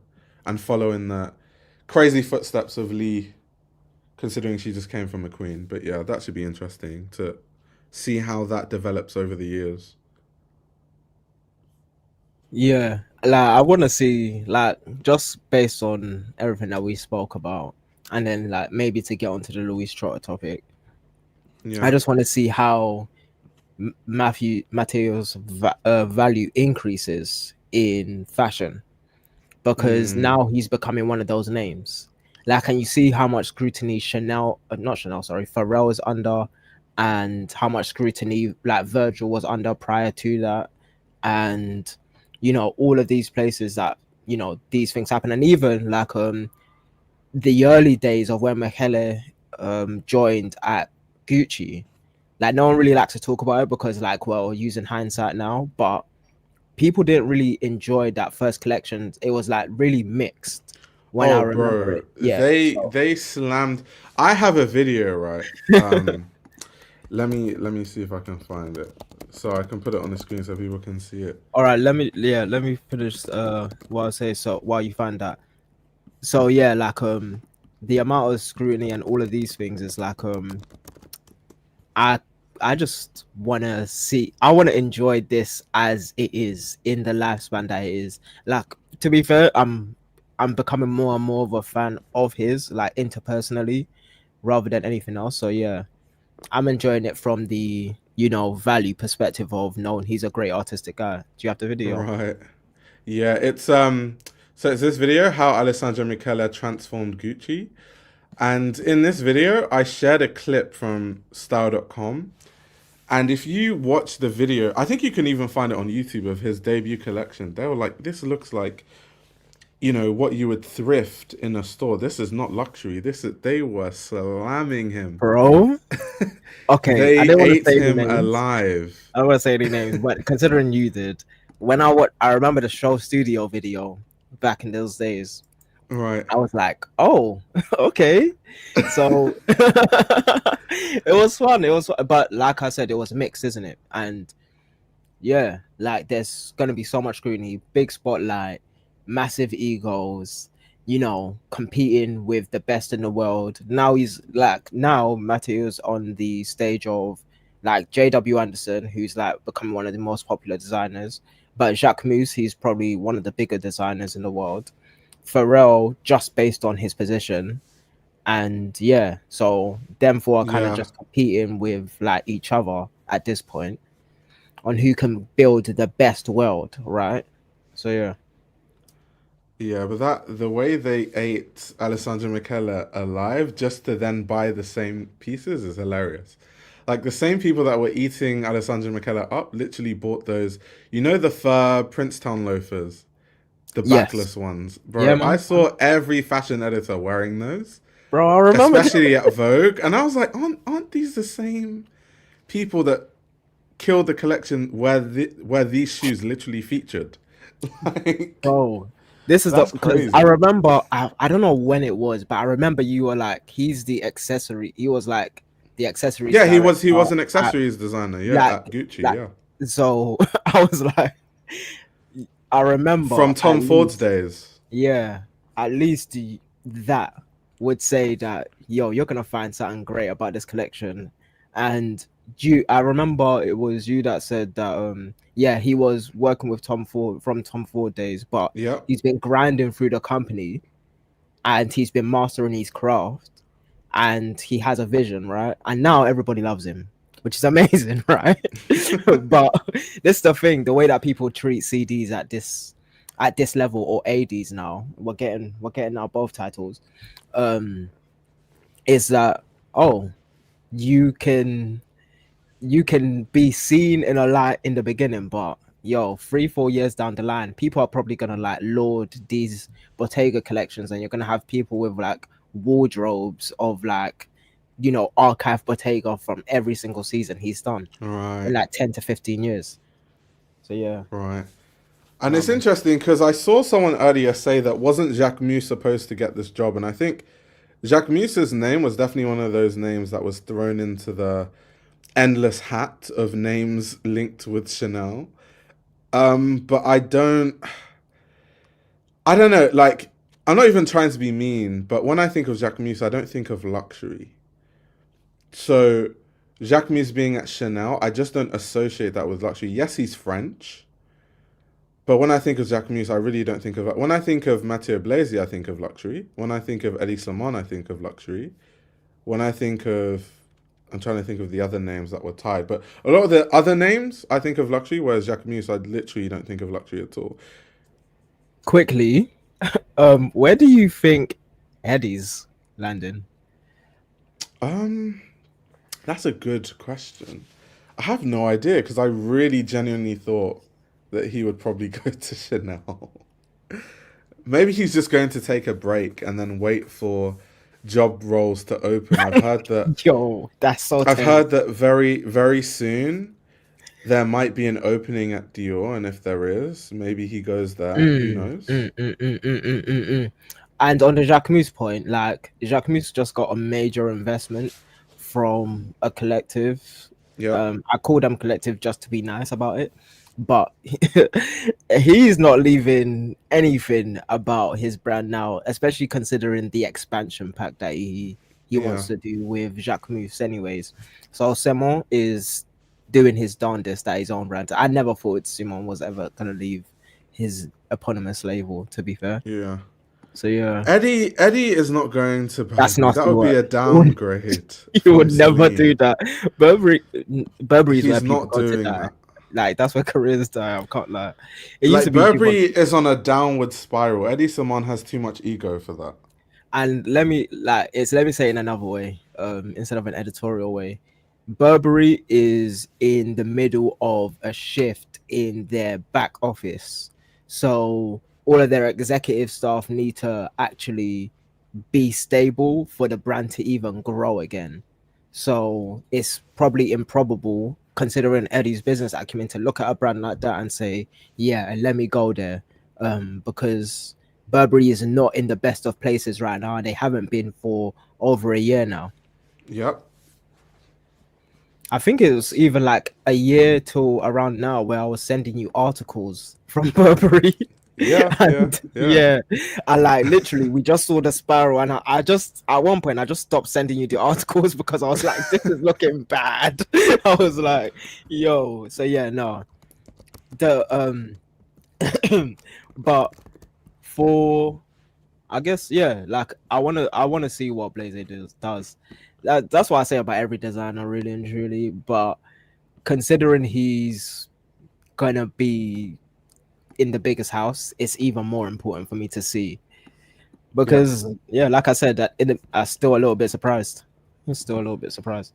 And follow in the crazy footsteps of Lee, considering she just came from McQueen. But yeah, that should be interesting to see how that develops over the years. Yeah, like I want to see like just based on everything that we spoke about, and then like maybe to get onto the Louis Trotter topic. I Yeah. just want to see how Matthew's value increases in fashion because Mm, now he's becoming one of those names. Like, can you see how much scrutiny not Chanel, sorry, Pharrell is under, and how much scrutiny like Virgil was under prior to that, and all of these places that these things happen, and even like the early days of when Michele joined at Gucci. Like no one really likes to talk about it because like well using hindsight now, but people didn't really enjoy that first collection. It was like really mixed when I oh, remember bro, it. Yeah. they So they slammed. I have a video, right? Let me see if I can find it, so I can put it on the screen so people can see it. all right, let me finish what I say so while you find that. So yeah, like the amount of scrutiny and all of these things is like I I just I want to enjoy this as it is in the lifespan that it is. Like to be fair, I'm becoming more and more of a fan of his, like interpersonally, rather than anything else. So yeah, I'm enjoying it from the value perspective of knowing he's a great artistic guy. Do you have the video? Right. Yeah, so it's this video how Alessandro Michele transformed Gucci. And in this video, I shared a clip from style.com. And if you watch the video, I think you can even find it on YouTube of his debut collection. They were like, this looks like, what you would thrift in a store. This is not luxury. They were slamming him. Bro. Okay, I They didn't want to ate say any him names. alive. I don't want to say any names, but considering you did, I remember the show studio video back in those days. Right. I was like, oh, okay. So it was fun. But like I said, it was mixed, isn't it? And yeah, like there's gonna be so much scrutiny, big spotlight, massive egos, competing with the best in the world. Now Matthieu's on the stage of like JW Anderson, who's like becoming one of the most popular designers, but Jacques Mus, he's probably one of the bigger designers in the world. Pharrell, just based on his position, And yeah, so them four are kind of Yeah. just competing with like each other at this point on who can build the best world, right? So yeah. Yeah, but the way they ate Alessandro Michele alive just to then buy the same pieces is hilarious. Like the same people that were eating Alessandro Michele up literally bought those, you know, the fur Princetown loafers, the Yes. backless ones. Yeah, Bro, I man. saw every fashion editor wearing those, Bro, I remember especially at Vogue, and I was like, aren't these the same people that killed the collection where these shoes literally featured? Like, bro. This is the that's because I crazy. remember I don't know when it was, but I remember you were like, he's the accessory. He was like the accessories Yeah, director he was an at accessories designer, yeah, like at Gucci, like yeah. so I was like I remember From at Tom Ford's least days. yeah, at least that would say that yo, you're gonna find something great about this collection. And I remember it was you that said that yeah, he was working with Tom Ford from Tom Ford days, but Yep. he's been grinding through the company and he's been mastering his craft and he has a vision, right? And now everybody loves him, which is amazing, right? But this is the thing, the way that people treat CDs at this level or ADs now, we're getting now both titles, um, is that oh, you can you can be seen in a light in the beginning, but yo, 3 4 years down the line, people are probably gonna like lord these Bottega collections, and you're gonna have people with like wardrobes of like archive Bottega from every single season he's done in Right, like 10 to 15 years. So yeah, right. And no it's man. interesting because I saw someone earlier say that wasn't Jacques Mus supposed to get this job, and I think Jacques Mus's name was definitely one of those names that was thrown into the endless hat of names linked with Chanel. But I don't know, like I'm not even trying to be mean, but when I think of Jacques Mus, I don't think of luxury. So Jacques Mus being at Chanel, I just don't associate that with luxury. Yes, he's French, but when I think of Jacques Mus, I really don't think of it. When I think of Matthieu Blazy, I think of luxury. When I think of Eddie Salmon, I think of luxury. When I think of, I'm trying to think of the other names that were tied, but a lot of the other names I think of luxury, whereas Jacques Mus, I literally don't think of luxury at all. Quickly, where do you think Eddie's landing? Um, that's a good question. I have no idea because I really genuinely thought that he would probably go to Chanel. Maybe he's just going to take a break and then wait for job roles to open. Yo, that's so I've terrible. heard that very very soon there might be an opening at Dior, and if there is, maybe he goes there. Who Mm, knows? mm, mm, mm, mm, mm, mm, mm. And on the Jacquemus point, like Jacquemus just got a major investment from a collective. Yep. I call them collective just to be nice about it, but he's not leaving anything about his brand now, especially considering the expansion pack that he Yeah. wants to do with Jacquemus, anyways. So Simon is doing his darndest at his own brand. I never thought Simon was ever gonna leave his eponymous label, to be fair. Yeah. So yeah, Eddie is not going to that's Burberry. That nasty would be work. a downgrade You from would never do Celine. that. Burberry is He's where people not go to doing die. that. Like that's where careers die. I can't lie. It used to Like be people. Burberry is on a downward spiral. Eddie Simon has too much ego for that. And let me say it in another way, instead of an editorial way. Burberry is in the middle of a shift in their back office. So all of their executive staff need to actually be stable for the brand to even grow again. So it's probably improbable, considering Eddie's business acumen, to look at a brand like that and say, "Yeah, let me go there," because Burberry is not in the best of places right now, and they haven't been for over a year now. Yep. I think it was even like a year to around now where I was sending you articles from Burberry. Yeah, yeah, And yeah. yeah, I like literally we just saw the spiral, and I just at one point I just stopped sending you the articles because I was like, this is looking bad. I was like, yo, so yeah, no. The but for I guess yeah. Like I wanna see what Blaze does. That's what I say about every designer, really and truly. But considering he's gonna be in the biggest house, it's even more important for me to see Yeah. because yeah, like I said, I'm still a little bit surprised. I'm still a little bit surprised.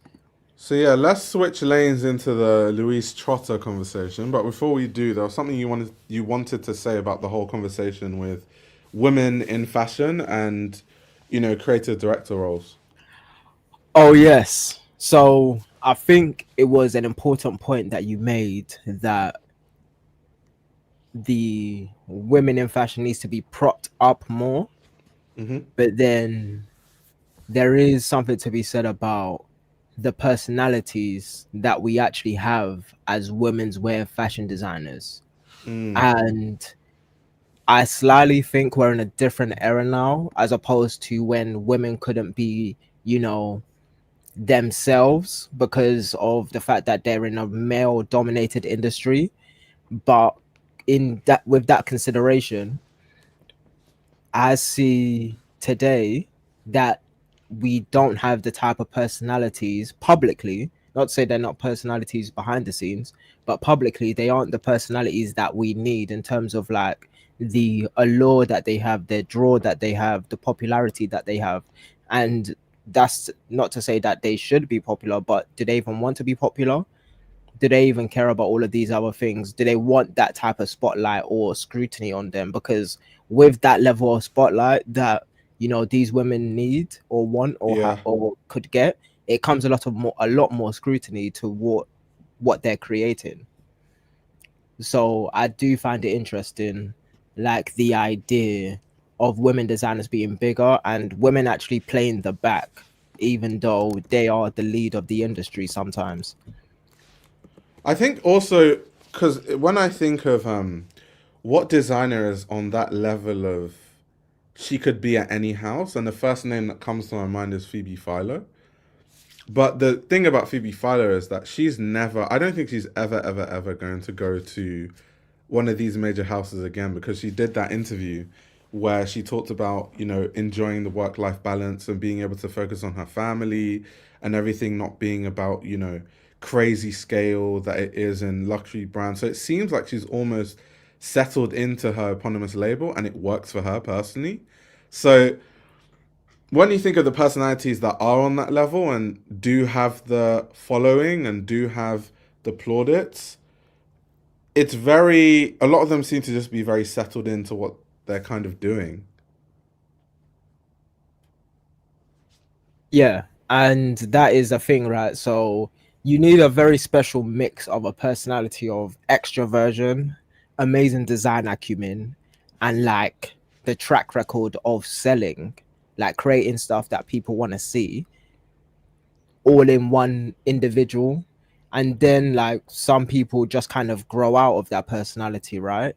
So yeah, let's switch lanes into the Louise Trotter conversation. But before we do, there was something you wanted to say about the whole conversation with women in fashion and creative director roles. Oh yes. So I think it was an important point that you made that the women in fashion needs to be propped up more, Hmm. but then there is something to be said about the personalities that we actually have as women's wear fashion designers. Mm. And I slightly think we're in a different era now, as opposed to when women couldn't be, you know, themselves because of the fact that they're in a male dominated industry. But in that, with that consideration, I see today that we don't have the type of personalities publicly, not to say they're not personalities behind the scenes, but publicly they aren't the personalities that we need in terms of like the allure that they have, the draw that they have, the popularity that they have. And that's not to say that they should be popular, but do they even want to be popular? Do they even care about all of these other things? Do they want that type of spotlight or scrutiny on them? Because with that level of spotlight that these women need or want Yeah. or could get, it comes a lot more scrutiny to what they're creating. So I do find it interesting, like the idea of women designers being bigger and women actually playing the back, even though they are the lead of the industry sometimes. I think also because when I think of what designer is on that level of she could be at any house, and the first name that comes to my mind is Phoebe Philo. But the thing about Phoebe Philo is that she's never, I don't think she's ever going to go to one of these major houses again because she did that interview where she talked about, enjoying the work life balance and being able to focus on her family and everything not being about, crazy scale that it is in luxury brands. So it seems like she's almost settled into her eponymous label and it works for her personally. So when you think of the personalities that are on that level and do have the following and do have the plaudits, it's very, a lot of them seem to just be very settled into what they're kind of doing. Yeah, and that is a thing, right? So you need a very special mix of a personality of extroversion, amazing design acumen, and like the track record of selling, like creating stuff that people want to see, all in one individual. And then like some people just kind of grow out of that personality, right?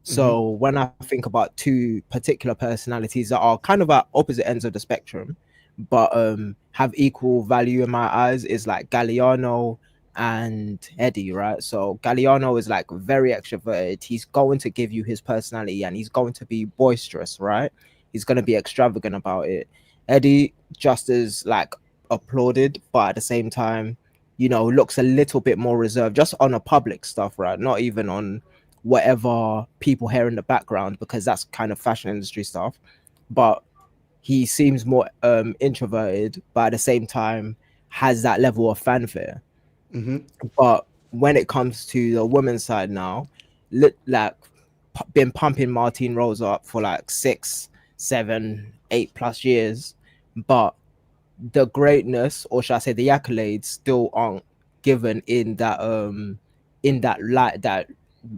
Hmm. So when I think about two particular personalities that are kind of at opposite ends of the spectrum, but have equal value in my eyes, is like Galliano and Eddie, right? So Galliano is like very extroverted. He's going to give you his personality and he's going to be boisterous, right? He's going to be extravagant about it. Eddie just as like applauded, but at the same time, looks a little bit more reserved just on a public stuff, right? Not even on whatever people hear in the background because that's kind of fashion industry stuff. But he seems more introverted, but at the same time has that level of fanfare. Hmm. But when it comes to the women's side now, like been pumping Martine Rose up for like 6, 7, 8 plus years, but the greatness, or should I say the accolades, still aren't given in that light that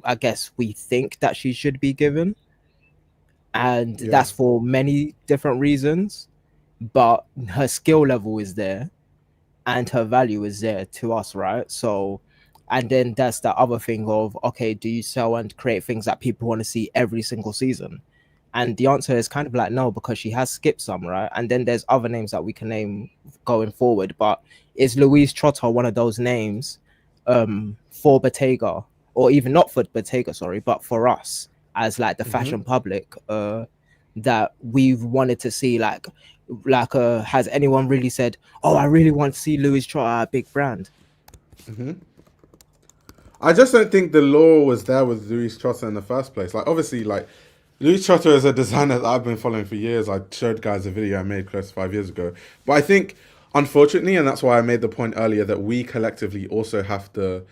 I guess we think that she should be given. And Yeah. that's for many different reasons. But her skill level is there and her value is there to us, right? So, and then that's the other thing of, okay, do you sell and create things that people want to see every single season? And the answer is kind of like no, because she has skipped some, right? And then there's other names that we can name going forward. But is Louise Trotter one of those names for Bottega, or even not for Bottega, sorry, but for us as like the Hmm. fashion public? that we've wanted to see? Has anyone really said, "Oh, I really want to see Louis Trotter at a big brand"? I just don't think the law was there with Louis Trotter in the first place. Like, obviously, like Louis Trotter is a designer that I've been following for years. I showed guys a video I made close to 5 years ago. But I think, unfortunately, and that's why I made the point earlier that we collectively also have to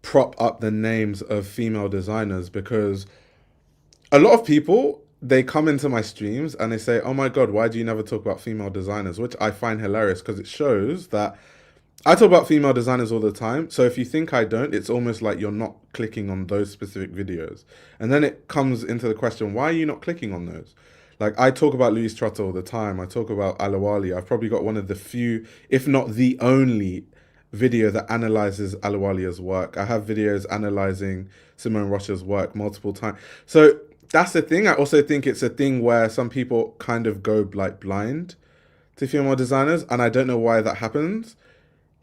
prop up the names of female designers, because a lot of people, they come into my streams and they say, "Oh my god, why do you never talk about female designers?" Which I find hilarious, because it shows that I talk about female designers all the time. So if you think I don't, it's almost like you're not clicking on those specific videos. And then it comes into the question, why are you not clicking on those? Like, I talk about Louise Trotter all the time. I talk about Alawali. I've probably got one of the few, if not the only, video that analyzes Alawalia's work. I have videos analyzing Simone Rocha's work multiple times. So that's the thing. I also think it's a thing where some people kind of go like blind to female designers, and I don't know why that happens.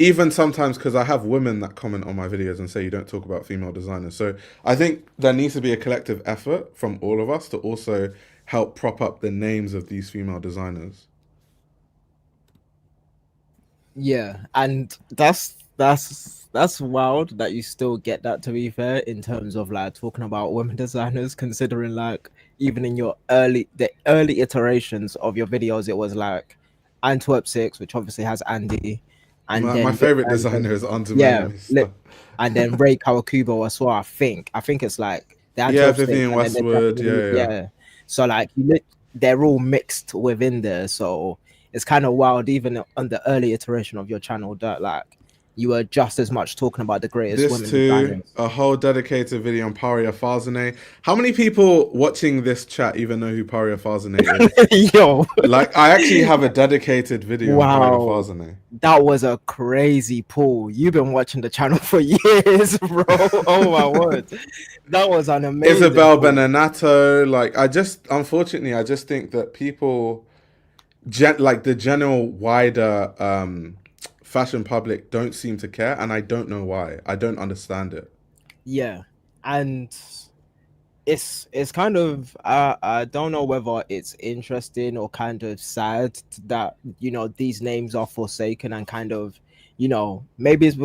Even sometimes, because I have women that comment on my videos and say you don't talk about female designers. So I think there needs to be a collective effort from all of us to also help prop up the names of these female designers. Yeah, and that's wild that you still get that, to be fair, in terms of like talking about women designers, considering like even in the early iterations of your videos, it was like Antwerp 6, which obviously has Andy, and My then favorite designer is Aunt yeah, Miami stuff. and then Ray Kawakubo as well. I think it's like the Yeah, Antwerp 6, Vivian and then Westwood. Yeah, yeah. yeah. So like they're all mixed within there. So it's kind of wild, even on the early iteration of your channel, that like you were just as much talking about the greatest This women too, designers. a whole dedicated video on Paria Farzaneh. How many people watching this chat even know who Paria Farzaneh is? Yo, Like, I actually have a dedicated video on Paria wow. Farzaneh. That was a crazy pull. You've been watching the channel for years, bro. Oh my word. That was an amazing Isabel pull. Benanato. Like, unfortunately, I just think that people, like the general wider fashion public, don't seem to care, and I don't know why. I don't understand it. Yeah. And it's kind of I don't know whether it's interesting or kind of sad that these names are forsaken, and kind of maybe it's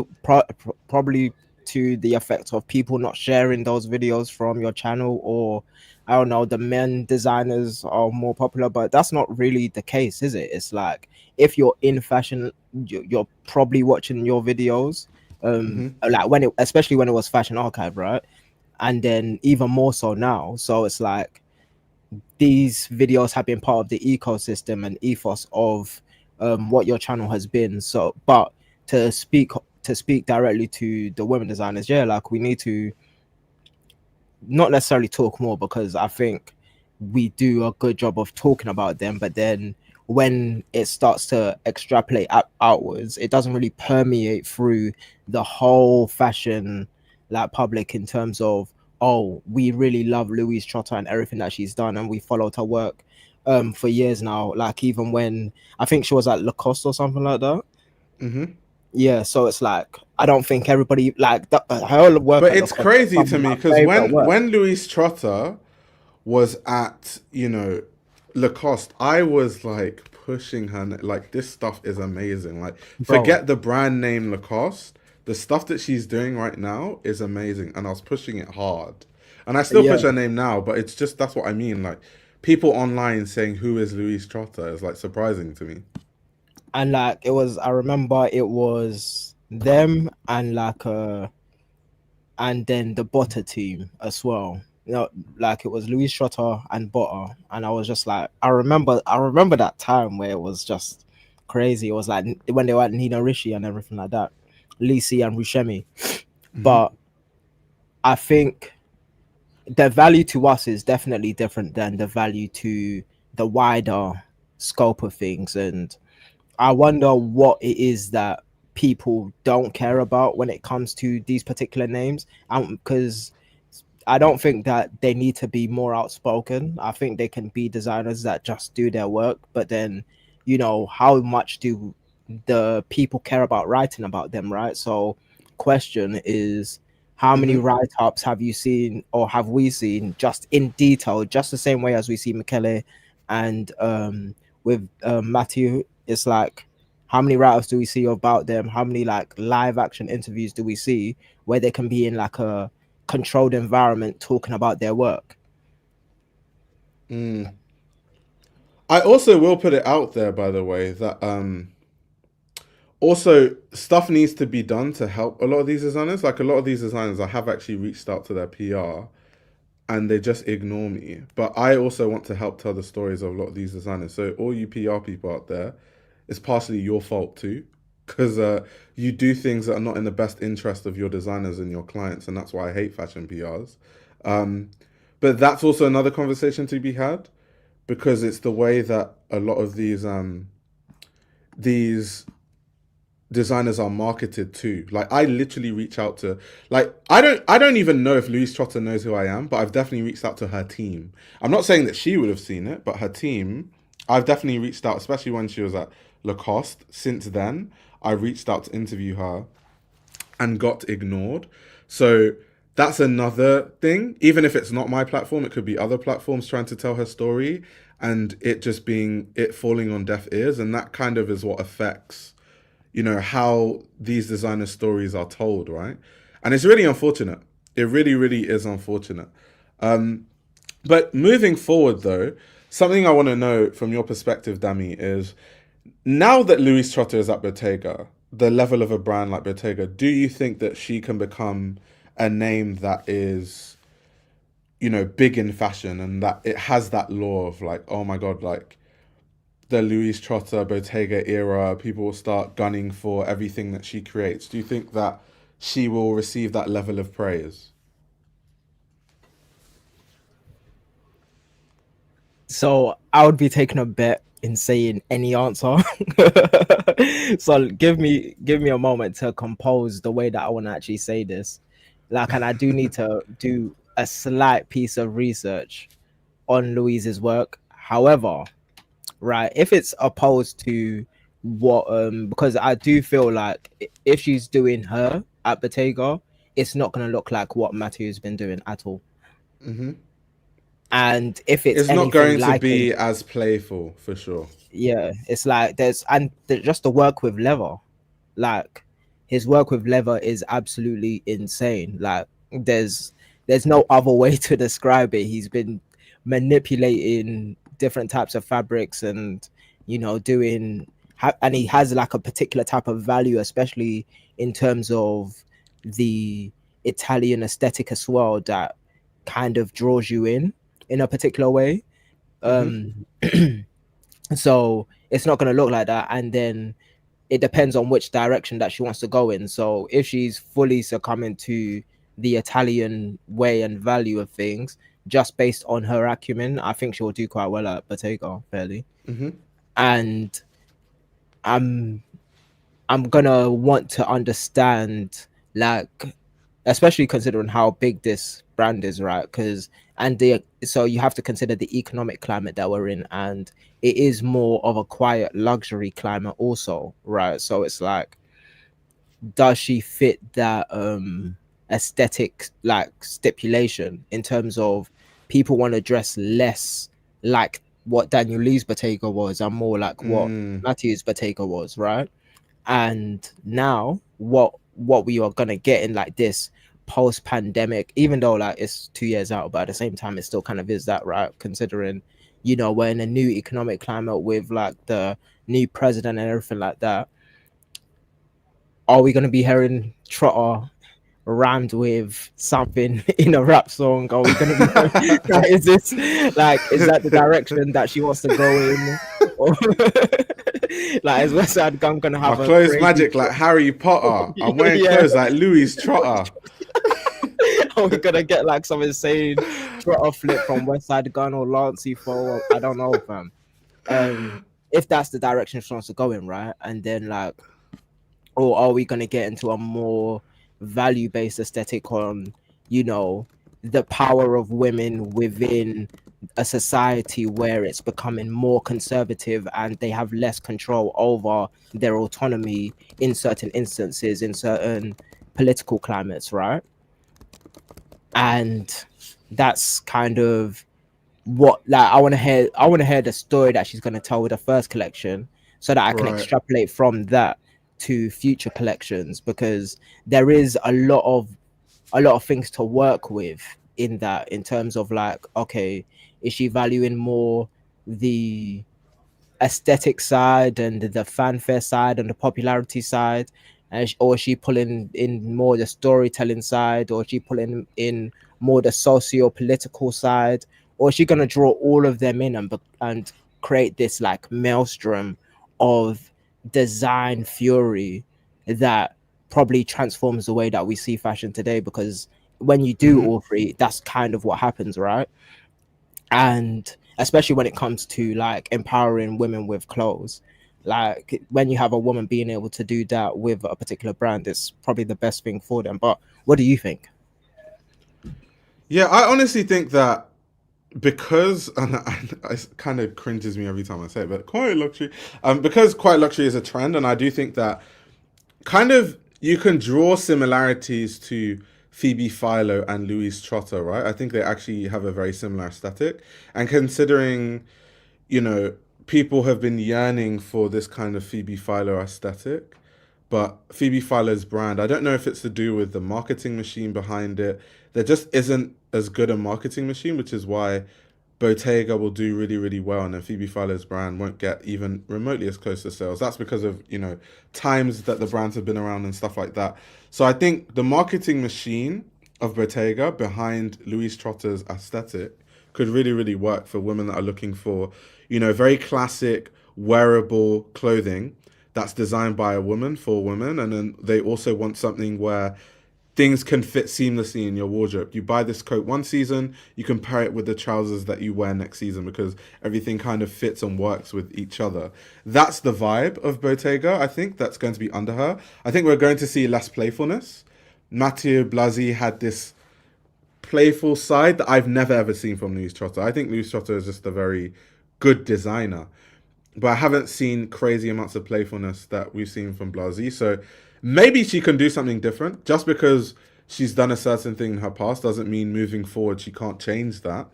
probably to the effect of people not sharing those videos from your channel, or I don't know, the men designers are more popular, but that's not really the case, is it? It's like if you're in fashion, you're probably watching your videos, like especially when it was Fashion Archive, right? And then even more so now. So it's like these videos have been part of the ecosystem and ethos of what your channel has been. So, but to speak directly to the women designers, yeah, like we need to not necessarily talk more, because I think we do a good job of talking about them, but then when it starts to extrapolate outwards, it doesn't really permeate through the whole fashion like public, in terms of, oh, we really love Louise Trotter and everything that she's done, and we followed her work for years now, like even when I think she was at Lacoste or something like that. Yeah, so it's like I don't think everybody like that, her work But at it's Lacoste is crazy some to of me my because favorite when work. Louise Trotter was at Lacoste, I was like pushing her, like, this stuff is amazing. Like, Bro, forget the brand name Lacoste, the stuff that she's doing right now is amazing, and I was pushing it hard, and I still yeah. push her name now. But it's just, that's what I mean. Like, people online saying who is Louise Trotter is like surprising to me. And like I remember it was them and like and then the Botter team as well. Like it was Louis Trotter and Botter, and I was just like, I remember that time where it was just crazy. It was like when they were at Nina Rishi and everything like that, Lisi and Rushemi. But I think the value to us is definitely different than the value to the wider scope of things, and I wonder what it is that people don't care about when it comes to these particular names. Because I don't think that they need to be more outspoken. I think they can be designers that just do their work. But then, how much do the people care about writing about them, right? So, question is, how many write-ups have you seen, or have we seen, just in detail, just the same way as we see Michele And with Matthieu, it's like, how many write-ups do we see about them? How many like live action interviews do we see where they can be in like a controlled environment talking about their work? I also will put it out there, by the way, that also stuff needs to be done to help a lot of these designers. Like a lot of these designers, I have actually reached out to their PR and they just ignore me. But I also want to help tell the stories of a lot of these designers. So all you PR people out there, it's partially your fault too, because you do things that are not in the best interest of your designers and your clients, and that's why I hate fashion PRs. But that's also another conversation to be had, because it's the way that a lot of these designers are marketed to. Like I literally reach out to, like I don't even know if Louise Trotter knows who I am, but I've definitely reached out to her team. I'm not saying that she would have seen it, but her team, I've definitely reached out, especially when she was at Lacoste. Since then, I reached out to interview her and got ignored. So that's another thing. Even if it's not my platform, it could be other platforms trying to tell her story and it falling on deaf ears. And that kind of is what affects, how these designer stories are told, right? And it's really unfortunate. It really, really is unfortunate. But moving forward, though, something I want to know from your perspective, Dami, is now that Louise Trotter is at Bottega, the level of a brand like Bottega, do you think that she can become a name that is, big in fashion and that it has that law of like, oh my God, like the Louise Trotter Bottega era, people will start gunning for everything that she creates. Do you think that she will receive that level of praise? So I would be taking a bet in saying any answer. So give me a moment to compose the way that I want to actually say this. Like, and I do need to do a slight piece of research on Louise's work. However, right, if it's opposed to what because I do feel like if she's doing her at Bottega, it's not gonna look like what Matthew's been doing at all. And if it's It's not anything going to like it, be as playful for sure. yeah, it's like just the work with leather, like his work with leather is absolutely insane. Like there's no other way to describe it. He's been manipulating different types of fabrics and doing and he has like a particular type of value, especially in terms of the Italian aesthetic as well, that kind of draws you in a particular way. um so it's not going to look like that, and then it depends on which direction that she wants to go in. So if she's fully succumbing to the Italian way and value of things just based on her acumen, I think she will do quite well at Bottega, fairly. And I'm gonna want to understand, like, especially considering how big this brand is, right? So you have to consider the economic climate that we're in, and it is more of a quiet luxury climate also, right? So it's like, does she fit that aesthetic like stipulation in terms of people want to dress less like what Daniel Lee's Bottega was and more like what Matthew's Bottega was, right? And now what we are gonna get in like this post-pandemic, even though like it's 2 years out, but at the same time it still kind of is that, right? Considering we're in a new economic climate with like the new president and everything like that. Are we gonna be hearing Trotter rhymed with something in a rap song? Are we gonna be like, is that the direction that she wants to go in? Or like, is West Side Gun gonna have My a clothes magic like Harry Potter. I'm wearing clothes like Louise Trotter. Are we gonna get like some insane Trotter flip from West Side Gun or Lancey for I don't know, fam. If that's the direction she wants to go in, right? And then like, or are we gonna get into a more value-based aesthetic on the power of women within a society where it's becoming more conservative and they have less control over their autonomy in certain instances, in certain political climates, right? And that's kind of what, like, I want to hear the story that she's going to tell with the first collection, so that I can Right. extrapolate from that to future collections, because there is a lot of things to work with in that, in terms of like, okay, is she valuing more the aesthetic side and the fanfare side and the popularity side, or is she pulling in more the storytelling side, or is she pulling in more the socio-political side, or is she going to draw all of them in and create this like maelstrom of design fury that probably transforms the way that we see fashion today? Because when you do Hmm. all three, that's kind of what happens, right? And especially when it comes to like empowering women with clothes, like when you have a woman being able to do that with a particular brand, it's probably the best thing for them. But what do you think? Yeah, I honestly think that because and it kind of cringes me every time I say it, but quiet luxury, because quiet luxury is a trend, and I do think that kind of you can draw similarities to Phoebe Philo and Louise Trotter, right? I think they actually have a very similar aesthetic, and considering people have been yearning for this kind of Phoebe Philo aesthetic. But Phoebe Philo's brand, I don't know if it's to do with the marketing machine behind it. There just isn't as good a marketing machine, which is why Bottega will do really, really well, and then Phoebe Philo's brand won't get even remotely as close to sales. That's because of, times that the brands have been around and stuff like that. So I think the marketing machine of Bottega behind Louise Trotter's aesthetic could really, really work for women that are looking for, very classic, wearable clothing that's designed by a woman for women. And then they also want something where things can fit seamlessly in your wardrobe. You buy this coat one season, you can pair it with the trousers that you wear next season because everything kind of fits and works with each other. That's the vibe of Bottega. I think that's going to be under her. I think we're going to see less playfulness. Matthieu Blazy had this playful side that I've never ever seen from Louise Trotter. I think Louise Trotter is just a very good designer, but I haven't seen crazy amounts of playfulness that we've seen from Blasey. So maybe she can do something different. Just because she's done a certain thing in her past doesn't mean moving forward she can't change that.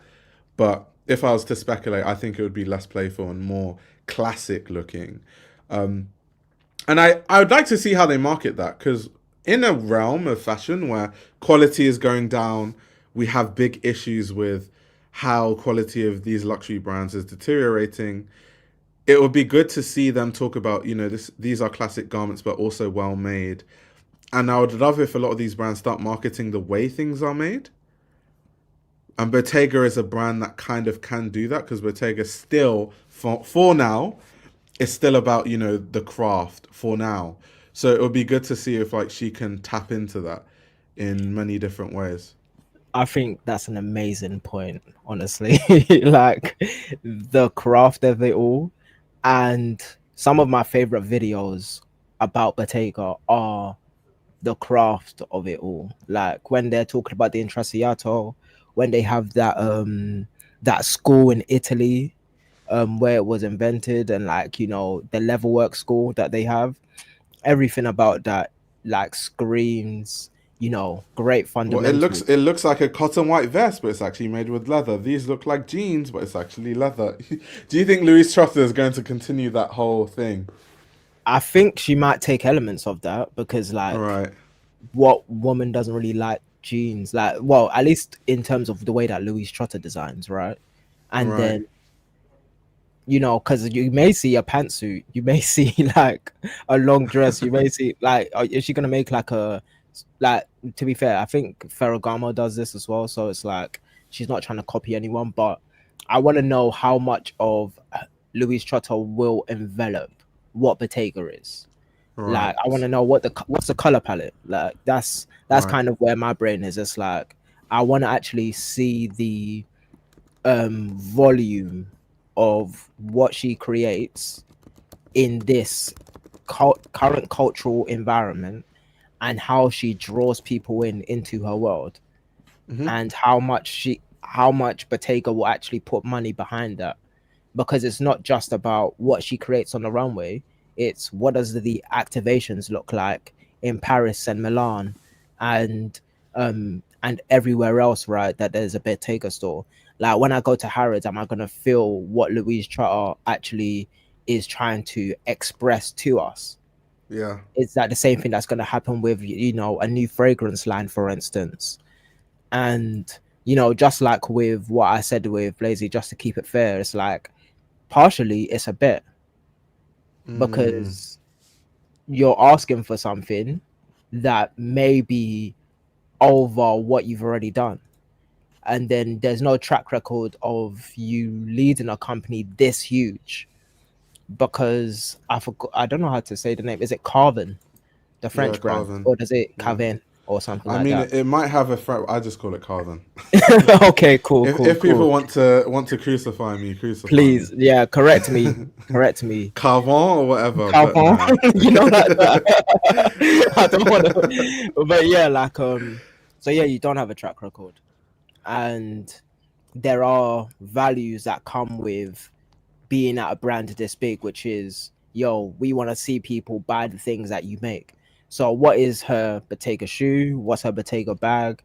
But if I was to speculate, I think it would be less playful and more classic looking. Um, and I would like to see how they market that, because in a realm of fashion where quality is going down, we have big issues with how quality of these luxury brands is deteriorating. It would be good to see them talk about, these are classic garments, but also well made. And I would love if a lot of these brands start marketing the way things are made. And Bottega is a brand that kind of can do that, because Bottega still, for now, is still about, the craft for now. So it would be good to see if like she can tap into that in many different ways. I think that's an amazing point, honestly. Like the craft of it all. And some of my favorite videos about Bottega are the craft of it all. Like when they're talking about the Intrasiato, when they have that school in Italy, where it was invented, and like, the level work school that they have, everything about that like screams, great Well, it looks fundamentals. it looks like a cotton white vest, but it's actually made with leather. These look like jeans, but it's actually leather. Do you think Louise Trotter is going to continue that whole thing? I think she might take elements of that, because All like, right, what woman doesn't really like jeans? Like, well, at least in terms of the way that Louise Trotter designs, right? And right. then, because you may see a pantsuit, you may see like a long dress, you may see like, is she gonna make like like, to be fair, I think Ferragamo does this as well, so it's like she's not trying to copy anyone, but I want to know how much of Louise Trotter will envelop what Bottega is. Like, I want Right, to know what's the color palette. Like, that's right. kind of where my brain is. It's like I want to actually see the volume of what she creates in this current cultural environment, and how she draws people into her world, Hmm. and how much Bottega will actually put money behind that, because it's not just about what she creates on the runway. It's what does the activations look like in Paris and Milan, and everywhere else, right? That there's a Bottega store. Like when I go to Harrods, am I gonna feel what Louise Trotter actually is trying to express to us? Yeah. Is that the same thing that's gonna happen with, you know, a new fragrance line, for instance? And you know, just like with what I said with Blazy, just to keep it fair, it's like partially it's a bet Mm, because you're asking for something that may be over what you've already done. And then there's no track record of you leading a company this huge because I forgot, I don't know how to say the name. Is it Carven, the yeah, French brand, Carvin. or does it Yeah. Carven or something I like mean, that? it might have a I just call it Carvin. Okay, cool, cool, If people cool. want to crucify me, crucify me. Please, yeah, correct me, correct me. Carvin or whatever, but Carven, nah. you know, like that. I don't want to, but yeah, like so yeah, you don't have a track record, and there are values that come with being at a brand this big, which is, yo, we want to see people buy the things that you make. So what is her Bottega shoe? What's her Bottega bag?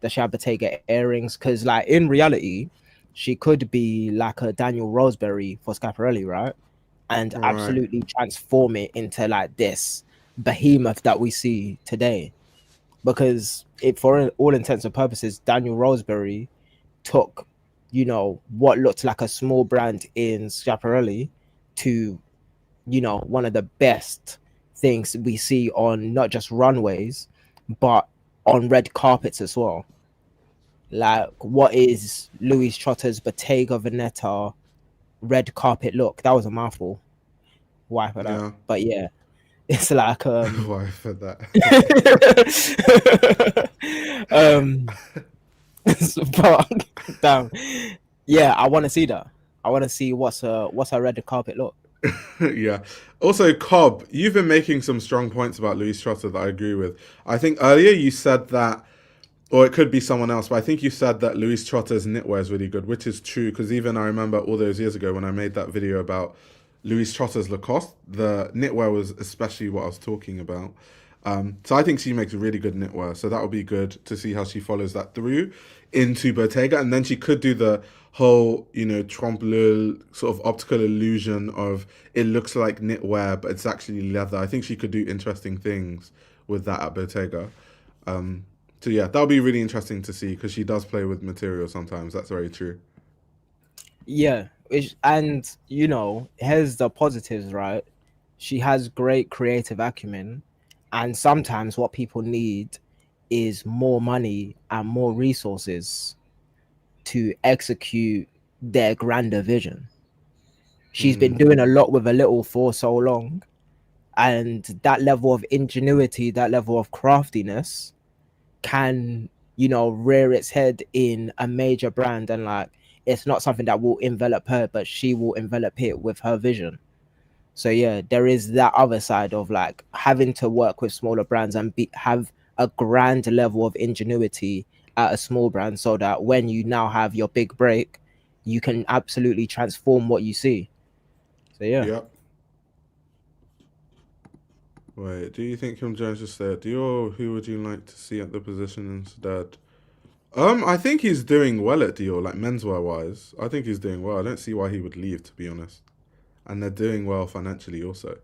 Does she have Bottega earrings? Because like in reality, she could be like a Daniel Roseberry for Schiaparelli, right? And Right. absolutely transform it into like this behemoth that we see today. Because it, for all intents and purposes, Daniel Roseberry took, you know, what looked like a small brand in Schiaparelli to, you know, one of the best things we see on not just runways, but on red carpets as well. Like, what is Louis Trotter's Bottega Veneta red carpet look? That was a mouthful. Why for that? Yeah. But yeah, it's like Why for that? um but damn, yeah, I want to see that. I want to see what's a red carpet look. Yeah. Also, Cobb, you've been making some strong points about Louis Trotter that I agree with. I think earlier you said that, or it could be someone else, but I think you said that Louis Trotter's knitwear is really good, which is true because even I remember all those years ago when I made that video about Louis Trotter's Lacoste, the knitwear was especially what I was talking about. So I think she makes really good knitwear. So that would be good to see how she follows that through into Bottega, and then she could do the whole, you know, trompe l'oeil sort of optical illusion of it looks like knitwear, but it's actually leather. I think she could do interesting things with that at Bottega. So yeah, that'll be really interesting to see because she does play with material sometimes. That's very true. Yeah, and you know, here's the positives, right? She has great creative acumen, and sometimes what people need is more money and more resources to execute their grander vision. She's been Mm, doing a lot with a little for so long, and that level of ingenuity, that level of craftiness can, you know, rear its head in a major brand, and like it's not something that will envelop her, but she will envelop it with her vision. So yeah, there is that other side of like having to work with smaller brands and have a grand level of ingenuity at a small brand, so that when you now have your big break, you can absolutely transform what you see. So yeah. yep. Wait, do you think Kim Jones just said, Dior, who would you like to see at the position instead? I think he's doing well at Dior, like menswear wise. I think he's doing well. I don't see why he would leave, to be honest. And they're doing well financially also.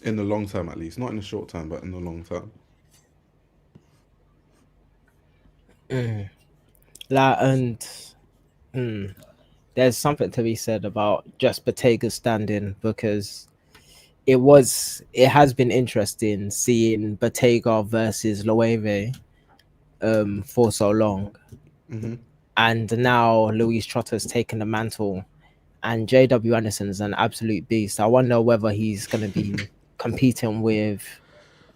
In the long term, at least. Not in the short term, but in the long term. Mm. Like, and there's something to be said about just Bottega standing, because it has been interesting seeing Bottega versus Loewe for so long, Mm-hmm. and now Louise Trotter's taken the mantle, and JW Anderson's an absolute beast. I wonder whether he's going to be competing with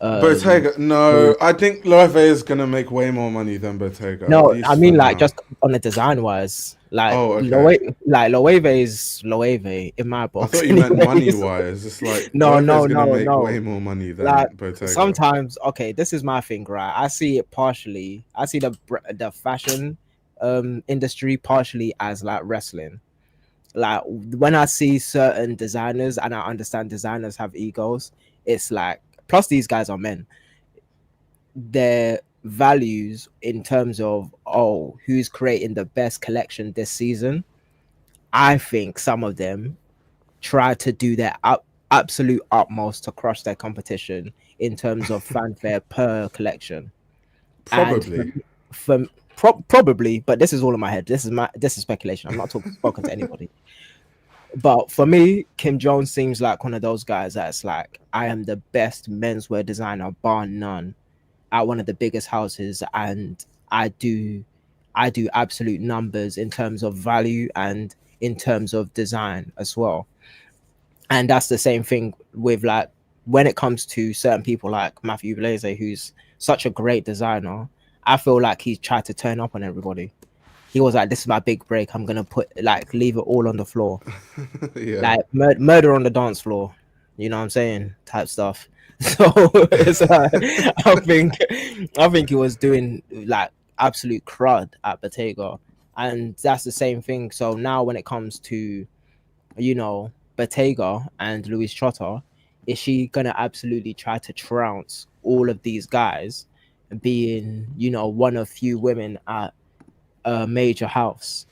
um Bottega, no, I think Loewe is gonna make way more money than Bottega, at no, I least for mean like now. just on the design wise, like Oh, okay. Loewe is Loewe in my I box thought you meant money anyways. wise. It's like No, Loewe is no, gonna no, make way no. more money Like than Bottega. sometimes, okay, this is my thing, right? I see it partially. I see the fashion industry partially as like wrestling. Like when I see certain designers, and I understand designers have egos, it's like, plus these guys are men, their values in terms of oh, who's creating the best collection this season, I think some of them try to do their absolute utmost to crush their competition in terms of fanfare per collection. And Probably. probably, but this is all in my head. This is speculation. I'm not spoken to anybody. But for me, Kim Jones seems like one of those guys that's like, I am the best menswear designer, bar none, at one of the biggest houses, and I do absolute numbers in terms of value and in terms of design as well. And that's the same thing with like when it comes to certain people like Matthieu Blazy, who's such a great designer. I feel like he tried to turn up on everybody. He was like, "This is my big break. I'm gonna leave it all on the floor, Yeah. like murder on the dance floor." You know what I'm saying? Type stuff. So it's like, I think he was doing like absolute crud at Bottega, and that's the same thing. So now when it comes to, you know, Bottega and Louise Trotter, is she gonna absolutely try to trounce all of these guys, being, you know, one of few women at a major house?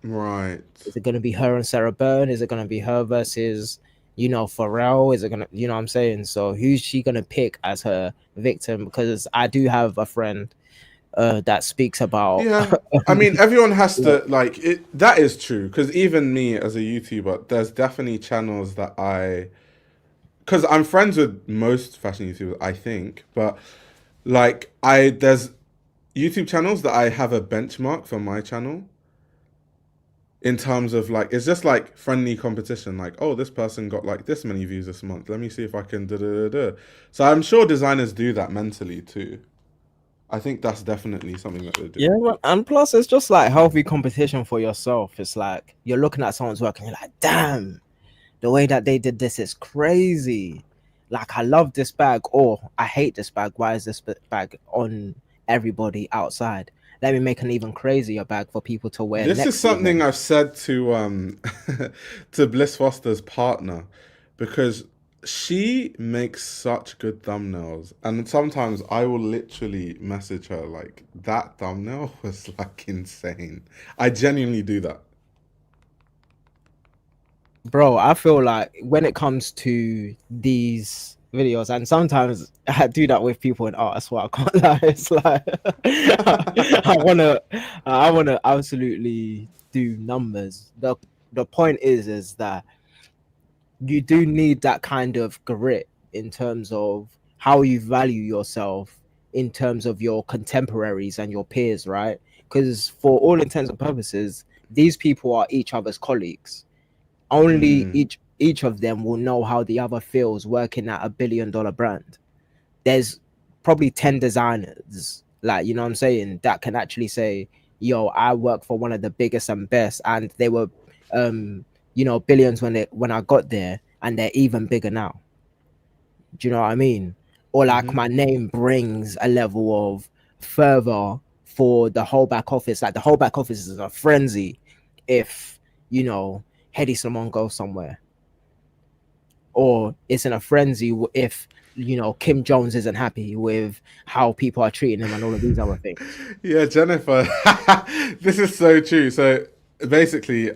Right. Is it gonna be her and Sarah Byrne? Is it gonna be her versus, you know, Pharrell? Is it gonna, you know what I'm saying? So who's she gonna pick as her victim? Because I do have a friend that speaks about Yeah. I mean, everyone has to like it. That is true because even me as a YouTuber, there's definitely channels that because I'm friends with most fashion YouTubers, I think, but like there's YouTube channels that I have a benchmark for my channel in terms of like it's just like friendly competition. Like, oh, this person got like this many views this month. Let me see if I can da da da da. So I'm sure designers do that mentally too. I think that's definitely something that they do. yeah, and plus it's just like healthy competition for yourself. It's like you're looking at someone's work and you're like, damn, the way that they did this is crazy. Like, I love this bag, or I hate this bag. Why is this bag on everybody outside? Let me make an even crazier bag for people to wear This is next something season. I've said to to Bliss Foster's partner because she makes such good thumbnails and sometimes I will literally message her like that thumbnail was like insane. I genuinely do that. Bro, I feel like when it comes to these videos, and sometimes I do that with people in art as well. I can't lie. It's like I wanna absolutely do numbers. The point is that you do need that kind of grit in terms of how you value yourself in terms of your contemporaries and your peers, right? Because for all intents and purposes, these people are each other's colleagues. Only Mm, each of them will know how the other feels working at $1 billion brand. There's probably 10 designers, like, you know what I'm saying, that can actually say, yo, I work for one of the biggest and best, and they were you know, billions when I got there, and they're even bigger now. Do you know what I mean? Or like hmm. my name brings a level of fervor for the whole back office. Like the whole back office is a frenzy if, you know, Hedy Salmon goes somewhere, or it's in a frenzy if, you know, Kim Jones isn't happy with how people are treating him and all of these other things. Yeah, Jennifer. This is so true. So basically,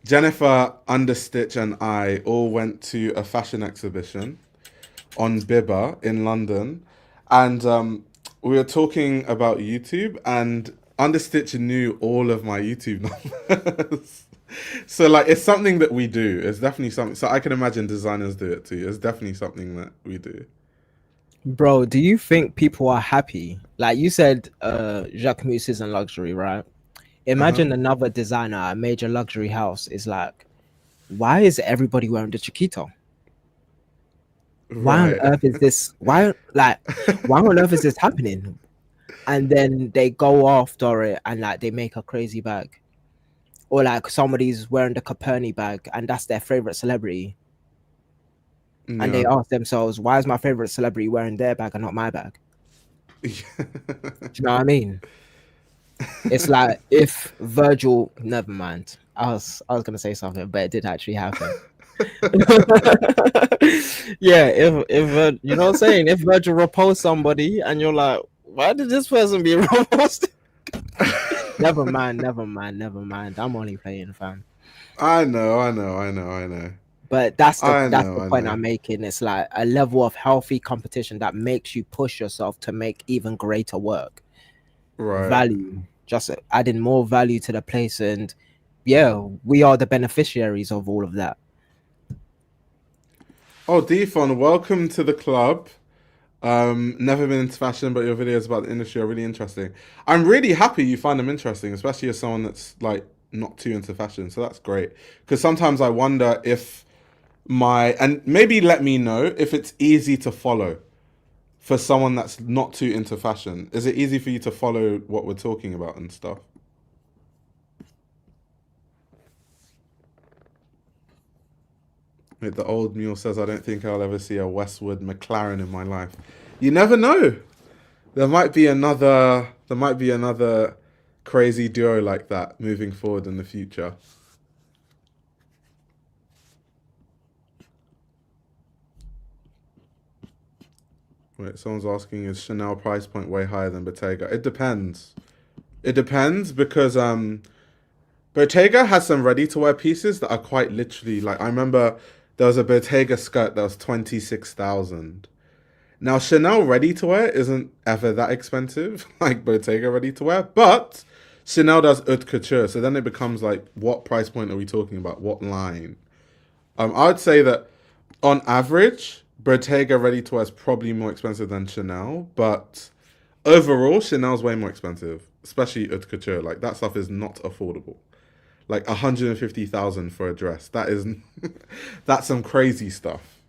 Jennifer, Understitch, and I all went to a fashion exhibition on Bibba in London, and we were talking about YouTube, and Understitch knew all of my YouTube numbers. So like, it's something that we do. It's definitely something. So I can imagine designers do it too. It's definitely something that we do. Bro, do you think people are happy? Like you said, Jacques Mus isn't luxury, right? Uh huh. Imagine another designer at a major luxury house is like, why is everybody wearing the Chiquito? Why on Right. earth is this? Why on earth is this happening? And then they go after it and like they make a crazy bag, or like somebody's wearing the Caperni bag and that's their favorite celebrity, and they Yeah. ask themselves, why is my favorite celebrity wearing their bag and not my bag? Do you know what I mean? It's like if Virgil, never mind. I was gonna say something, but it did actually happen. Yeah, if you know what I'm saying, if Virgil reposts somebody and you're like, why did this person be reposted? Never mind, never mind, never mind. I'm only playing, fam. I know, I know, I know, I know. But that's the I that's know, the I point know. I'm making. It's like a level of healthy competition that makes you push yourself to make even greater work. Right. Value, just adding more value to the place, and yeah, we are the beneficiaries of all of that. Oh, Defon, welcome to the club. Never been into fashion, but your videos about the industry are really interesting. I'm really happy you find them interesting, especially as someone that's like not too into fashion. So that's great. Because sometimes I wonder if and maybe let me know if it's easy to follow for someone that's not too into fashion. Is it easy for you to follow what we're talking about and stuff? Wait, the old mule says, I don't think I'll ever see a Westwood McLaren in my life. You never know. There might be another crazy duo like that moving forward in the future. Wait, someone's asking, is Chanel price point way higher than Bottega? It depends. It depends because Bottega has some ready to wear pieces that are quite literally like I remember there was a Bottega skirt that was 26,000. Now Chanel ready to wear isn't ever that expensive like Bottega ready to wear, but Chanel does haute couture, so then it becomes like what price point are we talking about? What line? I would say that on average, Bottega ready to wear is probably more expensive than Chanel, but overall, Chanel's way more expensive, especially haute couture. Like that stuff is not affordable. Like 150,000 for a dress. That is, that's some crazy stuff.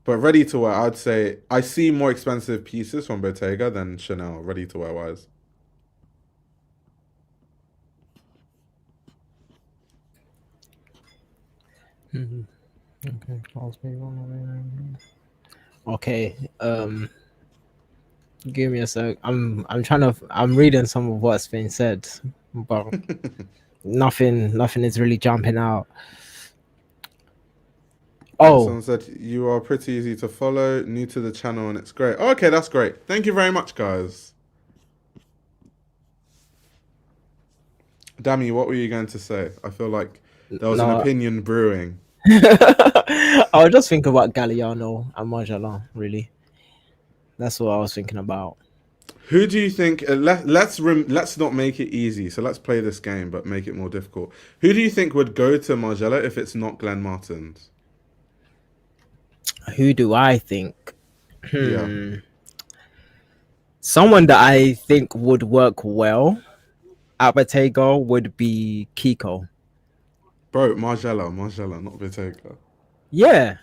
But ready to wear, I'd say I see more expensive pieces from Bottega than Chanel, ready to wear wise. Mhm. Okay. Give me a sec. I'm reading some of what's been said, but nothing is really jumping out. Wait, Oh, someone said you are pretty easy to follow, new to the channel, and it's great. Oh, okay, that's great. Thank you very much, guys. Dammy, what were you going to say? I feel like there was an no. opinion brewing. I was just thinking about Galliano and Marjolin, really. That's what I was thinking about. Who do you think? Let's not make it easy. So let's play this game, but make it more difficult. Who do you think would go to Margiela if it's not Glenn Martins? Who do I think? Yeah, Someone that I think would work well at Bottega would be Kiko. bro, Margiela, not Bottega. Yeah,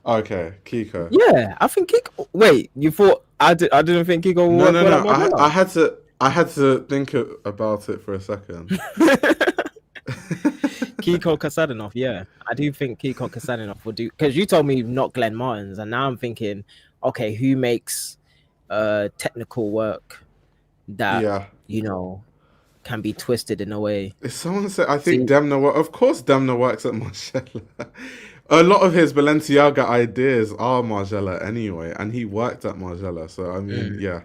Okay, Kiko. yeah. I think Kiko. Wait, you thought I didn't think Kiko would No, work no, well at no. I Marjolin? had to think about it for a second. Kiko Kasadanov, yeah. I do think Kiko Kasadanov would do because you told me not Glenn Martins, and now I'm thinking, okay, who makes technical work that Yeah. you know can be twisted in a way. If someone said, I think See, Demna work. Of course, Demna works at Margiela. A lot of his Balenciaga ideas are Margiela anyway, and he worked at Margiela. So I mean, mm, yeah,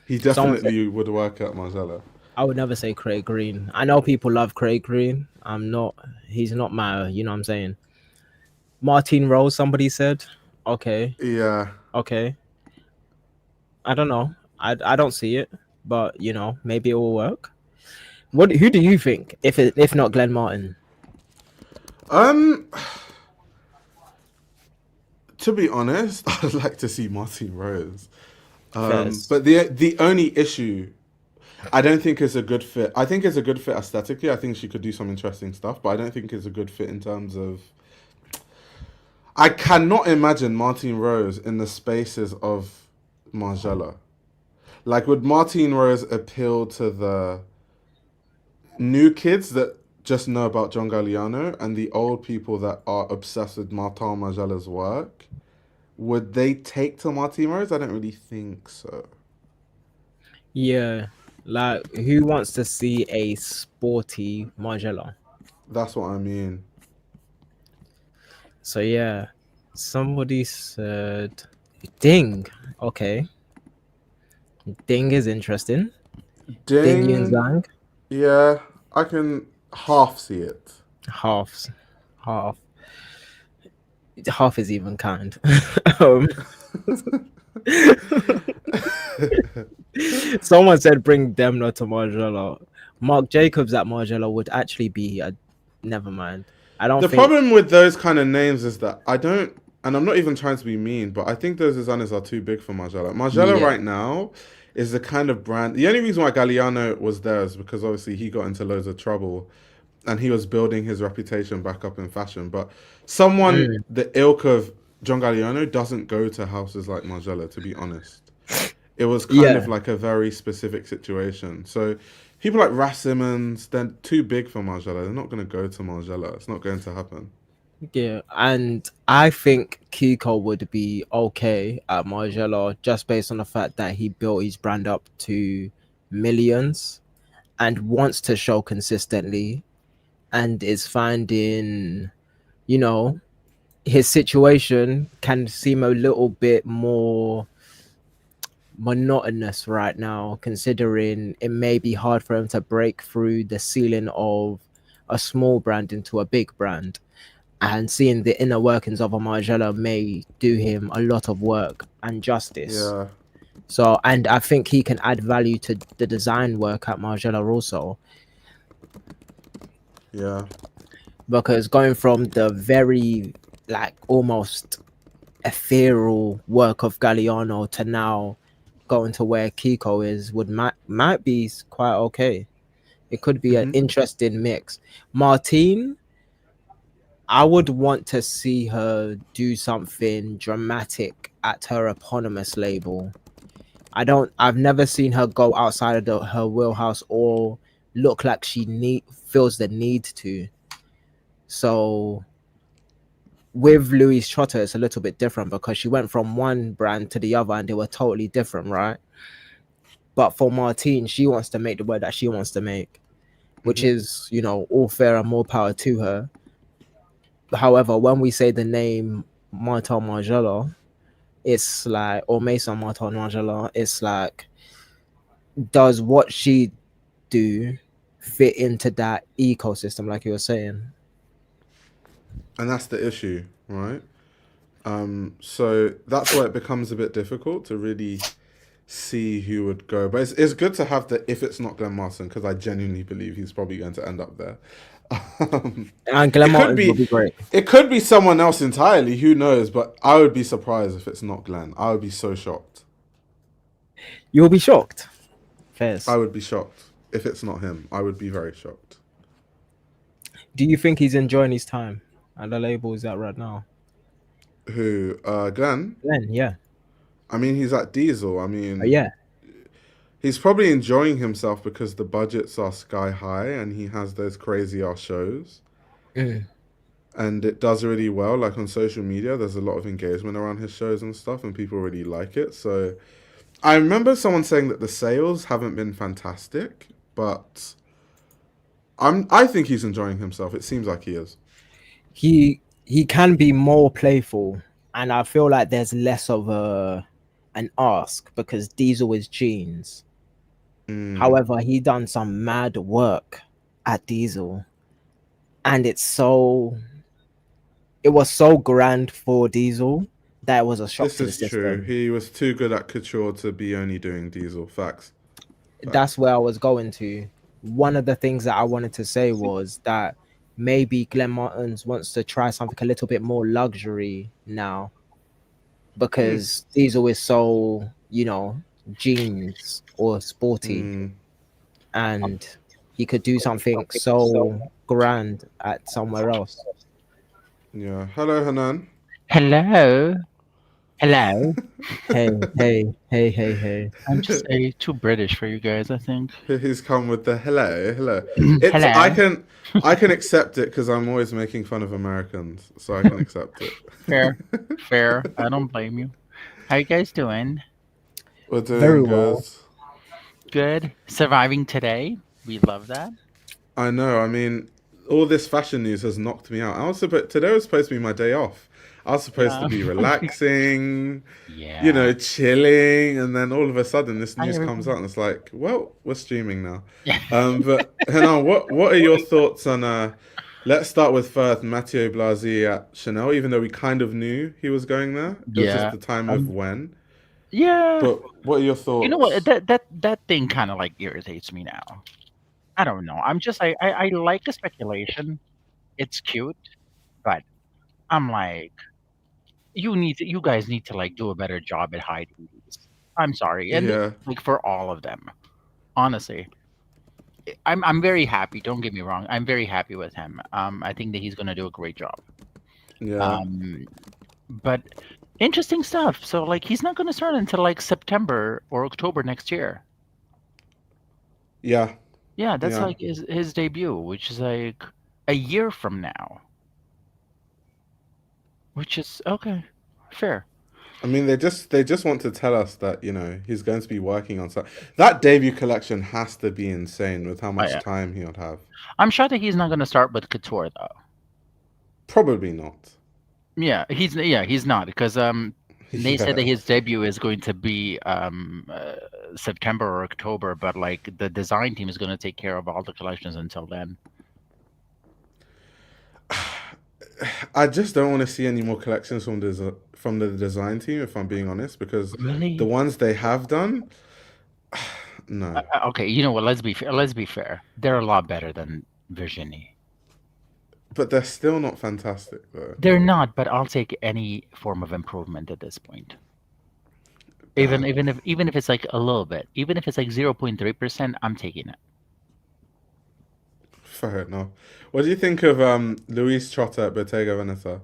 he someone said definitely would work at Margiela. I would never say Craig Green. I know people love Craig Green. I'm not. He's not my. You know what I'm saying. Martin Rose. Somebody said. Okay. Yeah. Okay. I don't know. I don't see it, but maybe it will work. What? Who do you think? If not Glenn Martin? Um. To be honest, I'd like to see Martin Rose. Fairs. But the only issue, I don't think is a good fit. I think it's a good fit aesthetically. I think she could do some interesting stuff, but I don't think it's a good fit in terms of. I cannot imagine Martin Rose in the spaces of Margiela. Like, would Martin Rose appeal to the new kids that just know about John Galliano and the old people that are obsessed with Martin Margiela's work? Would they take to Martin Rose? I don't really think so. Yeah. Like, who wants to see a sporty Margiela? That's what I mean. So yeah, somebody said Ding. Okay, Ding is interesting. Ding Yun Ding. Zhang, Yeah, I can half see it. half, half, half is even kind. um, Someone said bring Demna to Margiela. Mark Jacobs at Margiela would actually be a. Never mind. I don't The think. problem with those kind of names is that I don't, and I'm not even trying to be mean, but I think those designers are too big for Margiela. Margiela Yeah, right now is the kind of brand. The only reason why Galliano was there is because obviously he got into loads of trouble and he was building his reputation back up in fashion. But someone mm, the ilk of John Galliano doesn't go to houses like Margiela, to be honest. It was kind of yeah, like a very specific situation. So people like Ras Simmons, they're too big for Margiela. They're not going to go to Margiela. It's not going to happen. yeah. And I think Kiko would be okay at Margiela just based on the fact that he built his brand up to millions and wants to show consistently and is finding, you know, his situation can seem a little bit more monotonous right now, considering it may be hard for him to break through the ceiling of a small brand into a big brand. And seeing the inner workings of a Margiela may do him a lot of work and justice. Yeah, So, and I think he can add value to the design work at Margiela also, yeah. because going from the very like almost ethereal work of Galliano to now going to where Kiko is would might be quite okay. It could be an Hmm. interesting mix. Martine, I would want to see her do something dramatic at her eponymous label. I've never seen her go outside of her wheelhouse or look like she feels the need to. So with Louise Trotter, it's a little bit different because she went from one brand to the other and they were totally different, right? But for Martine, she wants to make the word that she wants to make, which Hmm. is, all fair and more power to her. However, when we say the name Martin Margiela, it's like, or Mason Martin Margiela, it's like, does what she do fit into that ecosystem, like you were saying? And that's the issue, right? So that's where it becomes a bit difficult to really see who would go. But it's good to have the if it's not Glenn Martin because I genuinely believe he's probably going to end up there. Um, And Glenn it could Martins will be be great. it could be someone else entirely. Who knows? But I would be surprised if it's not Glenn. I would be so shocked. You'll be shocked. I Fairs. would be shocked if it's not him. I would be very shocked. Do you think he's enjoying his time at the label is that right now? Who? Glenn? Glenn, yeah. I mean, he's at Diesel. I mean, Yeah. he's probably enjoying himself because the budgets are sky high and he has those crazy ass shows. Mm. And it does really well. Like on social media, there's a lot of engagement around his shows and stuff, and people really like it. So I remember someone saying that the sales haven't been fantastic, but I think he's enjoying himself. It seems like he is. He can be more playful, and I feel like there's less of an ask because Diesel is jeans. Mm. However, he done some mad work at Diesel, and it was so grand for Diesel that it was a shock This to the is true. system. He was too good at couture to be only doing diesel. Facts. That's Facts. where I was going to. One of the things that I wanted to say was that maybe Glenn Martins wants to try something a little bit more luxury now Mm. because Diesel is so, jeans or sporty, Mm. and he could do something so grand at somewhere else. Yeah. Hello, Hanan. Hello. Hello. Hey, hey, hey, hey, hey. I'm just too British for you guys, I think. He's come with the hello, hello. It's I Hello. can I can accept it because I'm always making fun of Americans, so I can accept Fair. it. Fair. I don't blame you. How you guys doing? We're doing Very good. well. Good. Surviving today. We love that. I know. I mean, all this fashion news has knocked me out. I was today was supposed to be my day off. I was supposed to Yeah. be relaxing, Yeah. chilling, and then all of a sudden this I news comes out and it's like, well, we're streaming now. yeah. But Hannah, what are your thoughts on let's start with first Matthieu Blazy at Chanel, even though we kind of knew he was going there. It was just Yeah. the time of Um, when. yeah. But what are your You know what? thoughts? That thing kind of like irritates me now. I don't know. I'm just like I like the speculation. It's cute, but I'm like you guys need to like do a better job at hiding these. I'm sorry, and this Yeah, is, like for all of them. Honestly, I'm very happy. Don't get me wrong. I'm very happy with him. I think that he's gonna do a great job. yeah, Um, but interesting stuff. So like he's not gonna start until like September or October next year. yeah, Yeah, that's yeah. like his debut, which is like a year from now, which is okay, fair. I mean, they just want to tell us that he's going to be working on something. That debut collection has to be insane with how much I, time he'll have. I'm sure that he's not gonna start with couture though. Probably not. He's not because they said Yeah. that his debut is going to be September or October, but like the design team is gonna take care of all the collections until then. I just don't want to see any more collections from the design team, if I'm being honest, because the Really? ones they have done, no. Okay, you know what? Let's be fair. Let's be fair. They're a lot better than Virginie. But they're still not fantastic though. They're not, but I'll take any form of improvement at this point. Uh, Even if it's like a little bit, even if it's like 0.3%, I'm taking it. Fair enough. What do you think of Louise Trotter at Bottega Veneta?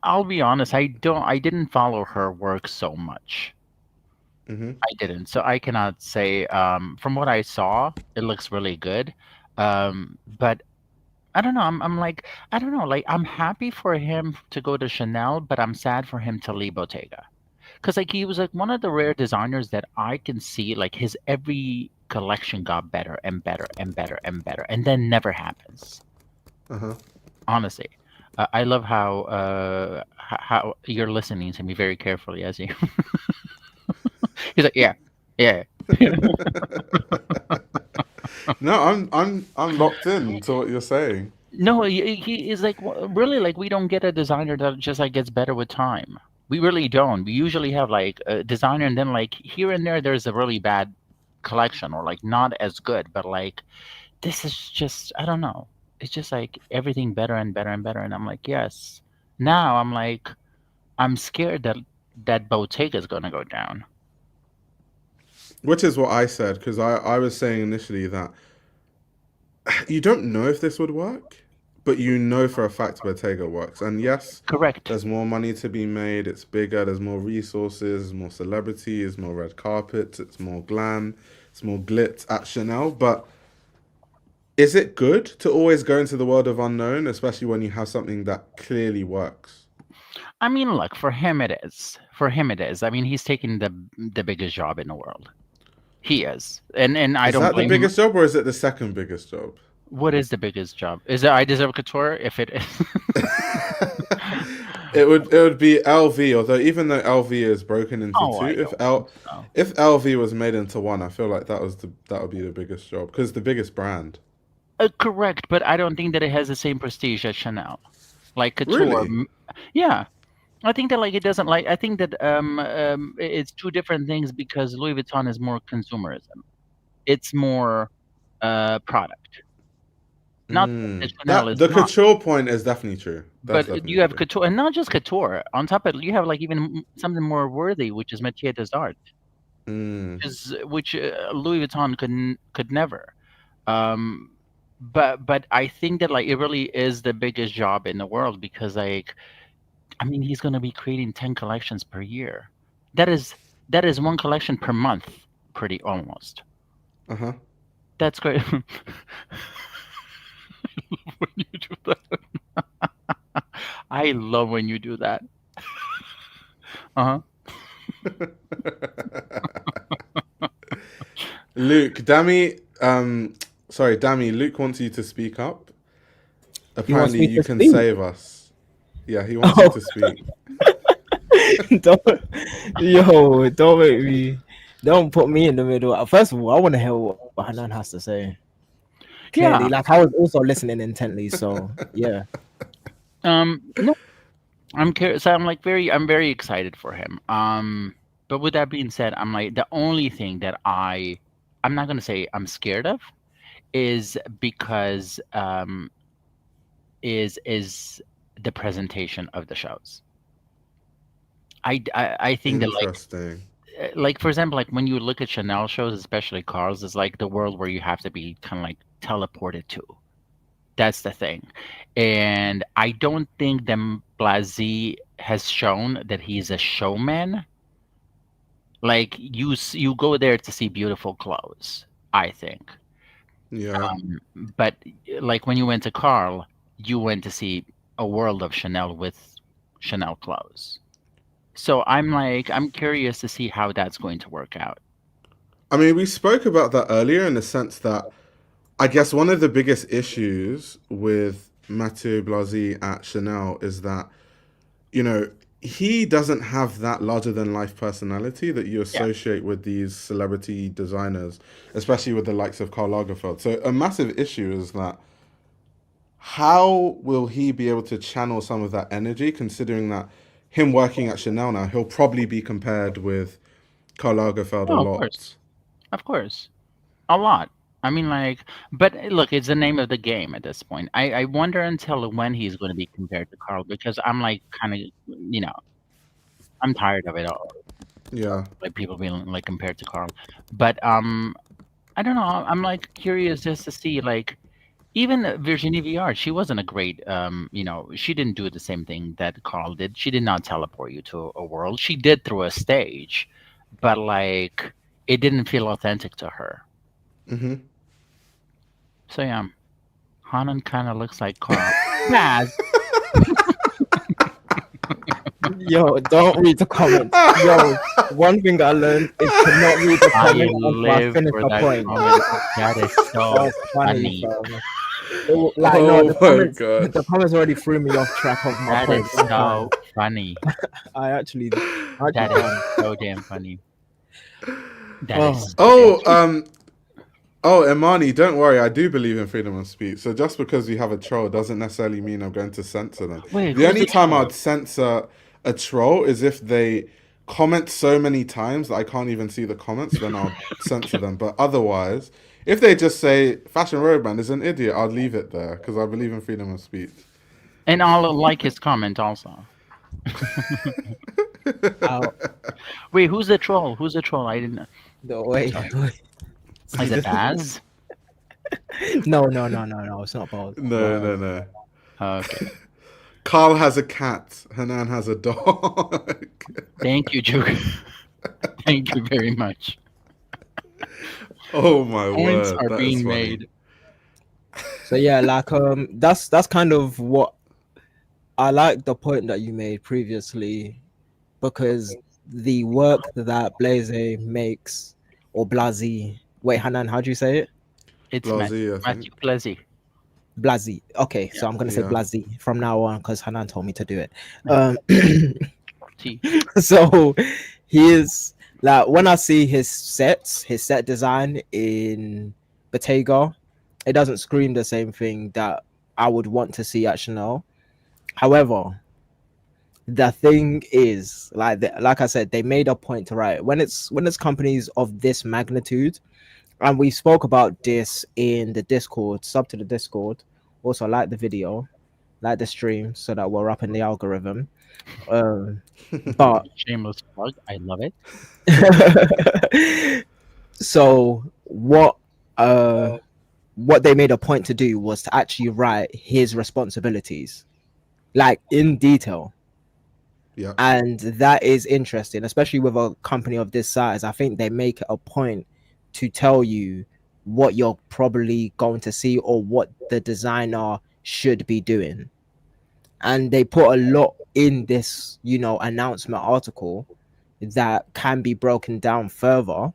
I'll be honest, I didn't follow her work so much. Hmm. I didn't, so I cannot say. From what I saw, it looks really good. But I don't know. I'm like I don't know. Like I'm happy for him to go to Chanel, but I'm sad for him to leave Bottega. Because like he was like one of the rare designers that I can see like his every collection got better and better and better and better, and then never happens. Uh-huh. Honestly, I love how you're listening to me very carefully as you. He's like, yeah, yeah. No, I'm locked in to what you're saying. No, he is like really like we don't get a designer that just like gets better with time. We really don't. We usually have like a designer and then like here and there there's a really bad collection or like not as good, but like this is just I don't know. It's just like everything better and better and better and I'm like, yes. Now I'm like I'm scared that Bottega is gonna go down. Which is what I said, because I was saying initially that you don't know if this would work, but you know for a fact Bottega works. And yes, Correct. there's more money to be made, it's bigger, there's more resources, more celebrities, more red carpets, it's more glam, it's more glitz at Chanel. But is it good to always go into the world of unknown, especially when you have something that clearly works? I mean, look, for him it is. For him it is. I mean, he's taking the biggest job in the world. He is. And I Is don't that the blame him. biggest job or is it the second biggest job? What is the biggest job? Is it I Deserve Couture? If it is. It would be LV, although even though LV is broken into Oh, two, I don't think so. if LV was made into one, I feel like that would be the biggest job because the biggest brand. Correct, but I don't think that it has the same prestige as Chanel. Like Couture. Really? Yeah. I think that like it doesn't like I think that it's two different things because Louis Vuitton is more consumerism. It's more product. Not that Mm. Chanel That is the not. couture point is definitely true. That's But definitely you have true. couture, and not just couture. On top of it, you have like even something more worthy, which is Métier des Arts, Mm. which Louis Vuitton could never. Um, but I think that like it really is the biggest job in the world because like I mean he's gonna be creating 10 collections per year. That is that is one collection per month, pretty almost. Uh-huh. That's great. When you do that, I love when you do that. Uh huh. Luke, Dammy, Luke wants you to speak up. He wants Apparently me you to can speak. save us. Yeah, he wants you to speak. don't, don't make me, don't put me in the middle. First of all, I want to hear what Hanan has to say. Clearly, Yeah. like I was also listening intently. So yeah. No, I'm curious. I'm very excited for him. But with that being said, I'm like the only thing that I'm not gonna say I'm scared of is because is the presentation of the shows. I think that Interesting. like for example, like when you look at Chanel shows, especially Carl's, is like the world where you have to be kind of like teleported to. That's the thing. And I don't think that Blazy has shown that he's a showman. Like you go there to see beautiful clothes, I think. Yeah. But like when you went to Carl, you went to see a world of Chanel with Chanel clothes. So I'm curious to see how that's going to work out. I mean, we spoke about that earlier in the sense that I guess one of the biggest issues with Matthieu Blazy at Chanel is that, you know, he doesn't have that larger than life personality that you Yeah. associate with these celebrity designers, especially with the likes of Karl Lagerfeld. So a massive issue is that how will he be able to channel some of that energy, considering that him working at Chanel now, he'll probably be compared with Karl Lagerfeld a Oh, of course. lot. Of course. A lot. I mean, like, but look, it's the name of the game at this point. I wonder until when he's going to be compared to Carl because I'm like kind of, I'm tired of it all, Yeah. like people being like compared to Carl. But I don't know. I'm like curious just to see like even Virginie Viard. She wasn't a great, she didn't do the same thing that Carl did. She did not teleport you to a world. She did through a stage, but like it didn't feel authentic to her. Hmm. So yeah. Hanan kind of looks like Carl. Baz. Yo, don't read the comments. Yo, one thing I learned is to not read the I comments until I live finish for the that point. comment. That is so That's funny, funny. fam. Like no, Oh my god. the comments already threw me off track of my That point. is so funny. I actually That can. is so damn funny. That Oh, is so damn. Oh, Imani, don't worry. I do believe in freedom of speech. So just because you have a troll doesn't necessarily mean I'm going to censor them. Wait, The who's only the time troll? I'd censor a troll is if they comment so many times that I can't even see the comments, then I'll censor them. But otherwise, if they just say Fashion Roadman is an idiot, I'll leave it there because I believe in freedom of speech. And I'll like his comment also. ow. Wait, who's the troll? Who's the troll? I didn't. The way. Is it Baz? No. It's not Baz. No, no, no. Okay. Carl has a cat. Hanan has a dog. Thank you, Juke. Thank you very much. Oh my Points word, are that is being funny. made. So yeah, like that's kind of what I like the point that you made previously because the work that Blaze makes or Blazy. Wait, Hanan, how do you say it? It's Blazy, I Matthieu think. Blazy. Blazy. Okay, Yeah. so I'm gonna say Yeah. Blazy from now on because Hanan told me to do it. T. So he is like when I see his set design in Bottega, it doesn't scream the same thing that I would want to see at Chanel. However, the thing is, like I said, they made a point to write when it's companies of this magnitude, and we spoke about this in the Discord. Sub to the Discord. Also, like the video, like the stream, so that we're up in the algorithm. But Shameless plug. I love it. so what they made a point to do was to actually write his responsibilities like in detail, Yeah. and that is interesting, especially with a company of this size. I think they make it a point to tell you what you're probably going to see or what the designer should be doing, and they put a lot in this announcement article that can be broken down further.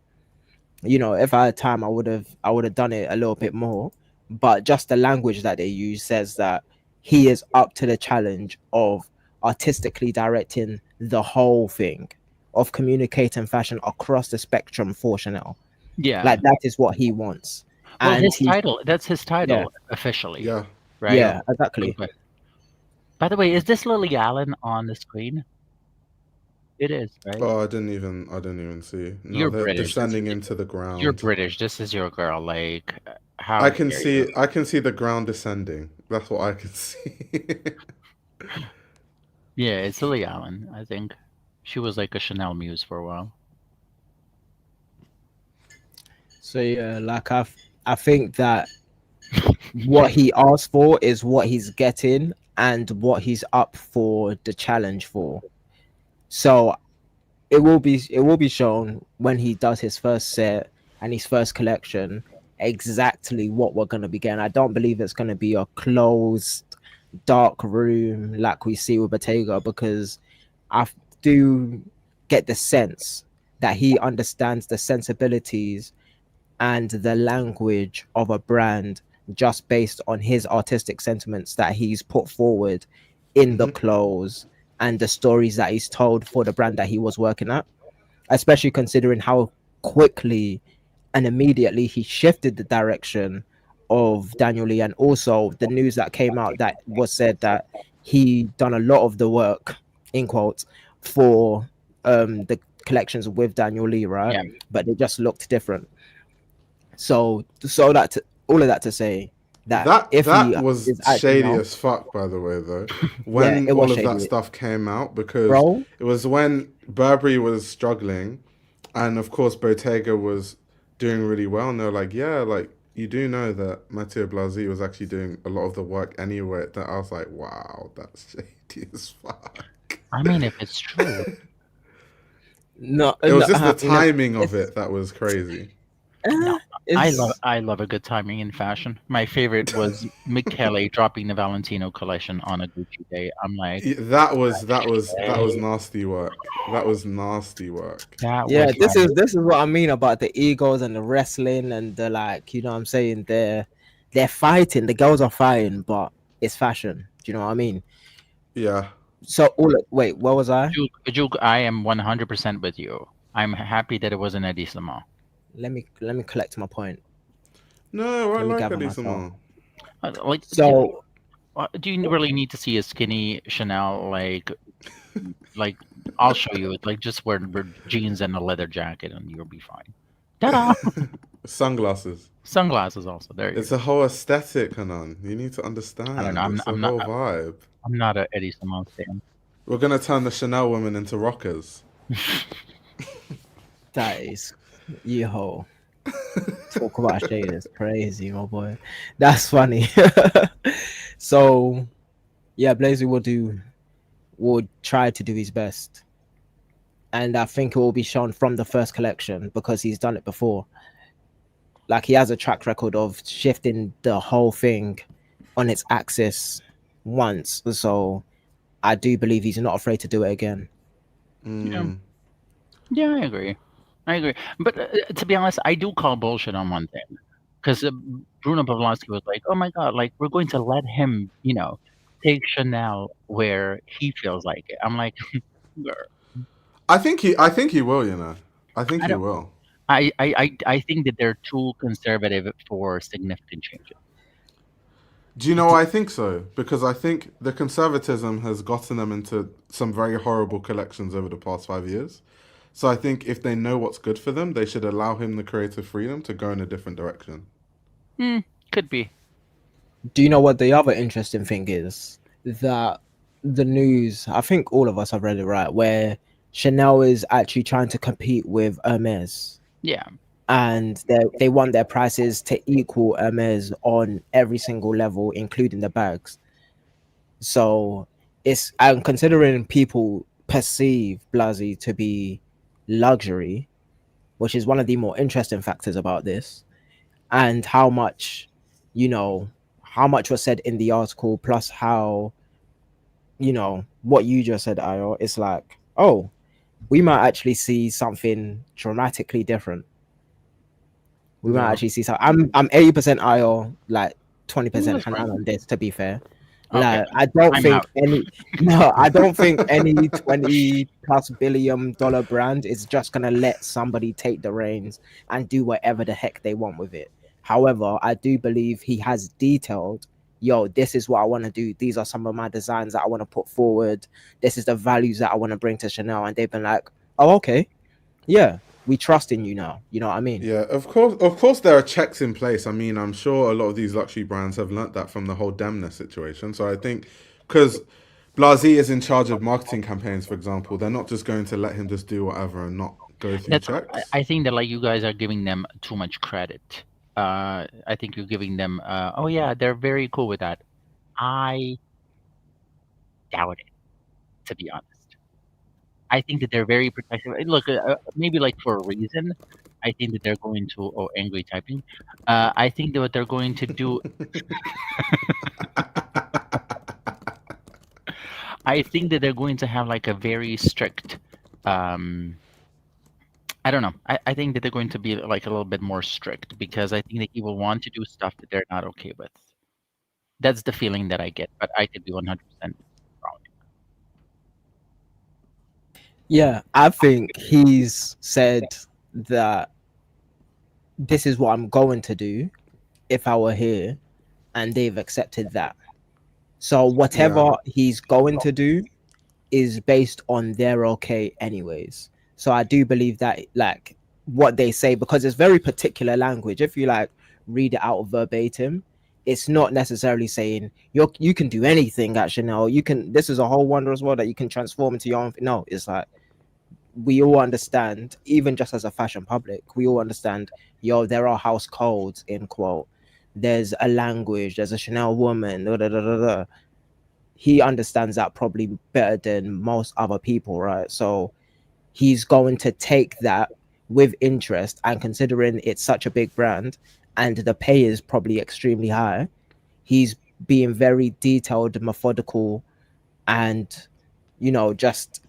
If I had time, I would have done it a little bit more. But just the language that they use says that he is up to the challenge of artistically directing the whole thing of communicating fashion across the spectrum for Chanel. Yeah. Like that is what he wants. Well, And his he, title, that's his yeah, title officially, Yeah. right? yeah, exactly. Okay. By the way, is this Lily Allen on the screen? It is, right? Oh, I didn't even see. No, You're they're British. descending into the You're ground. British. This is your girl. Like, how dare you? I can see the ground descending. That's what I can see. Yeah, it's Lily Allen, I think. She was like a Chanel muse for a while. So yeah, like I think that what he asked for is what he's getting and what he's up for the challenge for. So it will be shown when he does his first set and his first collection exactly what we're going to be getting. I don't believe it's going to be a closed dark room like we see with Bottega, because I do get the sense that he understands the sensibilities and the language of a brand just based on his artistic sentiments that he's put forward in the clothes and the stories that he's told for the brand that he was working at, especially considering how quickly and immediately he shifted the direction of Daniel Lee, and also the news that came out that was said that he done a lot of the work in quotes for the collections with Daniel Lee, right? Yeah. But they just looked different. So that all of that to say that if he that was is actually shady now, as fuck, by the way, though. yeah, When it was all of that shady, stuff came out, because bro. it was when Burberry was struggling, and of course Bottega was doing really well, and they're like, yeah, like you do know that Matthieu Blazy was actually doing a lot of the work anyway. That I was like, wow, that's shady as fuck. I mean, if it's true. No, It was just the you know, timing of it that was crazy. No, it's I love a good timing in fashion. My favorite was Michele dropping the Valentino collection on a Gucci day. I'm like, That was hey, nasty work. That was nasty work. that yeah. was like, This is what I mean about the egos and the wrestling and the, like, you know what I'm saying, they're fighting. The girls are fighting, but it's fashion. Do you know what I mean? Yeah. So wait, what was I? Juke, I am 100% with you. I'm happy that it wasn't Eddie Samo. Let me collect my point. No, I Let me like gather Elisa myself. Mar. Like, So do you really need to see a skinny Chanel? Like I'll show you. It's like just wear jeans and a leather jacket, and you'll be fine. Ta-da! Sunglasses. Sunglasses also. There you It's go. a whole aesthetic, Hanan. You need to understand. I don't know. It's a whole vibe. I'm not a Eddie Samo fan. We're gonna turn the Chanel women into rockers. that is, yo, talk about shade is crazy, my boy. That's funny. So yeah, Blazy will try to do his best, and I think it will be shown from the first collection because he's done it before. Like, he has a track record of shifting the whole thing on its axis once, so I do believe he's not afraid to do it again. Yeah, yeah, I agree. But to be honest, I do call bullshit on one thing, because Bruno Pavlovsky was like, "Oh my god, like we're going to let him, take Chanel where he feels like it." I'm like, I think he will, you know. I think I he don't. will. I think that they're too conservative for significant changes. Do you know why I think so? Because I think the conservatism has gotten them into some very horrible collections over the past 5 years. So I think if they know what's good for them, they should allow him the creative freedom to go in a different direction. Could be. Do you know what the other interesting thing is? That the news, I think all of us have read it, right, where Chanel is actually trying to compete with Hermes, Yeah. and they want their prices to equal Hermes on every single level, including the bags. So I'm considering people perceive Blazy to be luxury, which is one of the more interesting factors about this, and how much was said in the article, plus how, what you just said, Ayo. It's like, oh, we might actually see something dramatically different. We might Yeah. actually see something. I'm 80% Ayo, like 20% That's fine. Hanan on this, to be fair. Okay, Like, I don't I'm think out. any no, I don't think any 20+ billion dollar brand is just gonna let somebody take the reins and do whatever the heck they want with it. However, I do believe he has detailed, yo, this is what I want to do. These are some of my designs that I want to put forward. This is the values that I want to bring to Chanel. And they've been like, oh, okay, yeah, we trust in you now. You know what I mean? Yeah, of course, there are checks in place. I mean, I'm sure a lot of these luxury brands have learnt that from the whole Demna situation. So I think because Blazy is in charge of marketing campaigns, for example, they're not just going to let him just do whatever and not go through That's checks. I think that like you guys are giving them too much credit. I think you're giving them. Oh yeah, they're very cool with that. I doubt it, to be honest. I think that they're very protective. Look, maybe like for a reason. I think that they're going to. Oh, angry typing. I think that what they're going to do. I think that they're going to have like a very strict. Um, I don't know. I think that they're going to be like a little bit more strict because I think that he will want to do stuff that they're not okay with. That's the feeling that I get, but I could be 100% wrong. Yeah, I think he's said that this is what I'm going to do if I were here, and they've accepted that. So Yeah. whatever he's going to do is based on their okay anyways. So I do believe that, like, what they say, because it's very particular language. If you like read it out verbatim, it's not necessarily saying you can do anything at Chanel. You can, this is a whole wondrous world that you can transform into your own. No, it's like, we all understand, even just as a fashion public, we all understand, yo, there are house codes, in quote. There's a language, there's a Chanel woman, da, da, da, da, da. He understands that probably better than most other people, right? So he's going to take that with interest, and considering it's such a big brand and the pay is probably extremely high, he's being very detailed, methodical, and, just